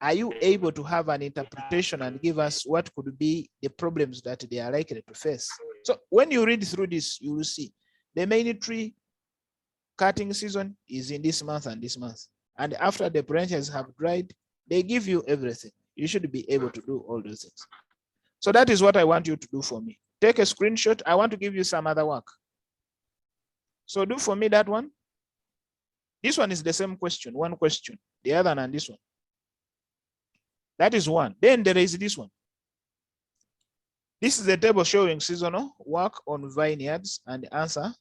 are you able to have an interpretation and give us what could be the problems that they are likely to face? So when you read through this, you will see the main tree cutting season is in this month and this month. And after the branches have dried, they give you everything. You should be able to do all those things. So that is what I want you to do for me. Take a screenshot. I want to give you some other work. So do for me that one. This one is the same question, one question, the other and this one. That is one. Then there is this one. This is a table showing seasonal work on vineyards and answer,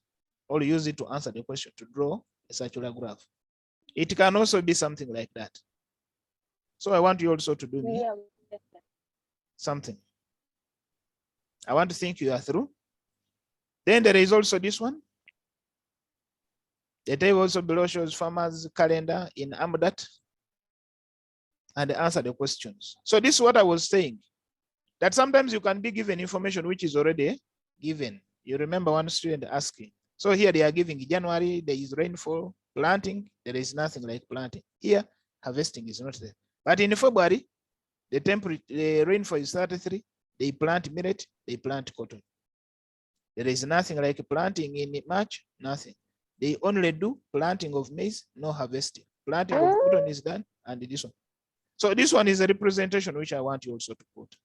or use it to answer the question to draw a circular graph. It can also be something like that. So I want you also to do me something. I want to think you are through. Then there is also this one. The table also below shows farmers' calendar in Amdat and answer the questions. So this is what I was saying, that sometimes you can be given information which is already given. You remember one student asking. So here they are giving January, there is rainfall, planting, there is nothing like planting. Here, harvesting is not there. But in February, the rainfall is 33, they plant millet, they plant cotton. There is nothing like planting in March, nothing. They only do planting of maize, no harvesting. Planting of cotton is done, and this one. So this one is a representation which I want you also to put.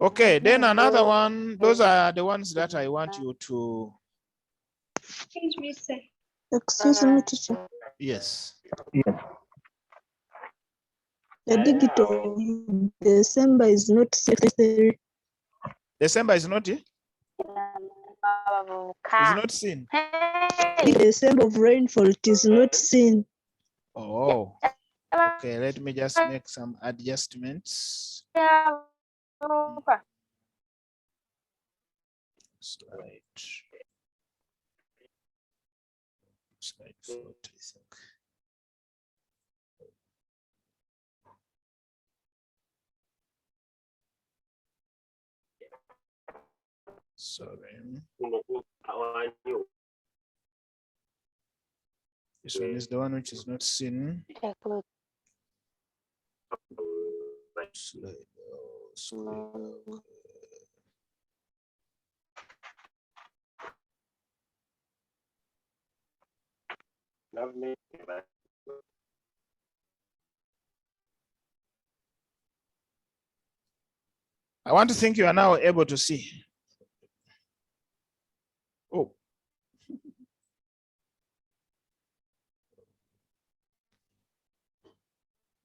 Okay, then another one, those are the ones that I want you to. Excuse me, teacher. Yes. The digital December is not 63. December is not it? It's not seen. December of rainfall, it is not seen. Oh, okay. Let me just make some adjustments. Slide 40, I think. Sorry. This one is the one which is not seen. I want to think you are now able to see. Oh.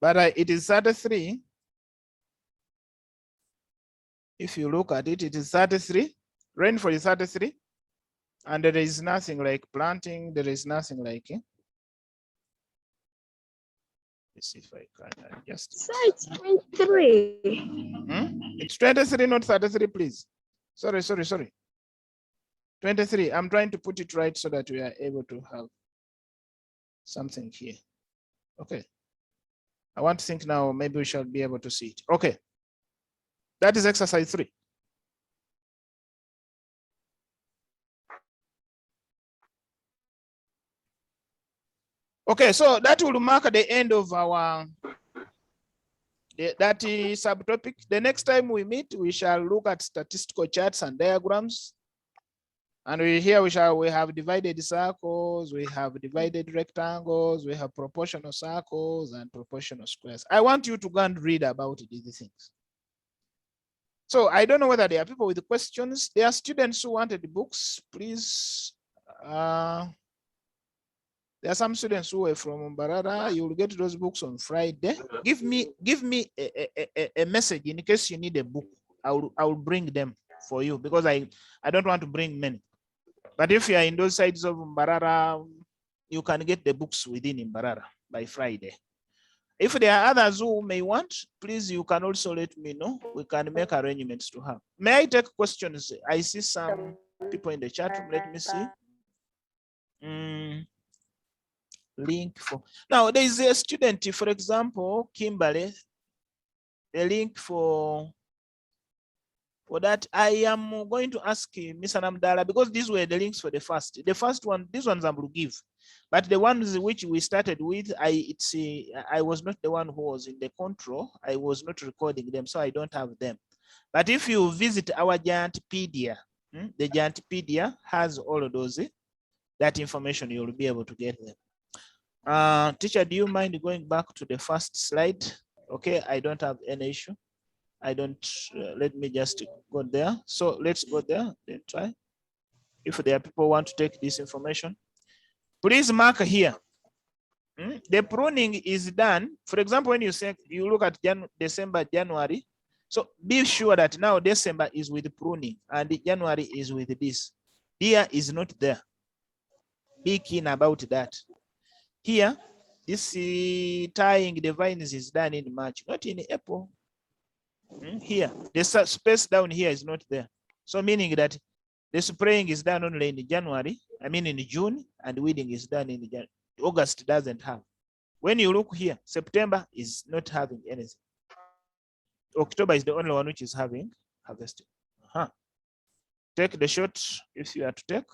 But it is 33. If you look at it, it is 33. Rainfall is 33. And there is nothing like planting. There is nothing like it. Let's see if I can adjust it. So it's 23. It's 23, not 33, please. Sorry. 23. I'm trying to put it right so that we are able to have something here. Okay. I want to think now, maybe we shall be able to see it. Okay. That is exercise 3. Okay, so that will mark the end of our that subtopic. The next time we meet, we shall look at statistical charts and diagrams. And we have divided circles, we have divided rectangles, we have proportional circles and proportional squares. I want you to go and read about these things. So I don't know whether there are people with questions. There are students who wanted the books, please. There are some students who are from Mbarara. You will get those books on Friday. Give me a message in case you need a book. I will bring them for you because I don't want to bring many. But if you are in those sides of Mbarara, you can get the books within Mbarara by Friday. If there are others who may want, please, you can also let me know. We can make arrangements to have. May I take questions? I see some people in the chat room. Let me see. Link for now. There is a student, for example, Kimberly. A link for that. I am going to ask Ms. Anamdala because these were the links for the first. The first one, these ones I will give, but the ones which we started with, I was not the one who was in the control. I was not recording them, so I don't have them. But if you visit our Giantpedia, the Giantpedia has all of those. That information you will be able to get them. Teacher, do you mind going back to the first slide? Okay, I don't have any issue. I don't, let me just go there. So let's go there, then try. If there are people who want to take this information, please mark here. The pruning is done. For example, when you say you look at December, January, so be sure that now December is with pruning and January is with this. Here is not there. Be keen about that. Here, this tying the vines is done in March, not in April. Here, the space down here is not there. So meaning that the spraying is done only in January, in June, and weeding is done in January. August doesn't have. When you look here, September is not having anything. October is the only one which is having harvesting. Take the shot if you are to take.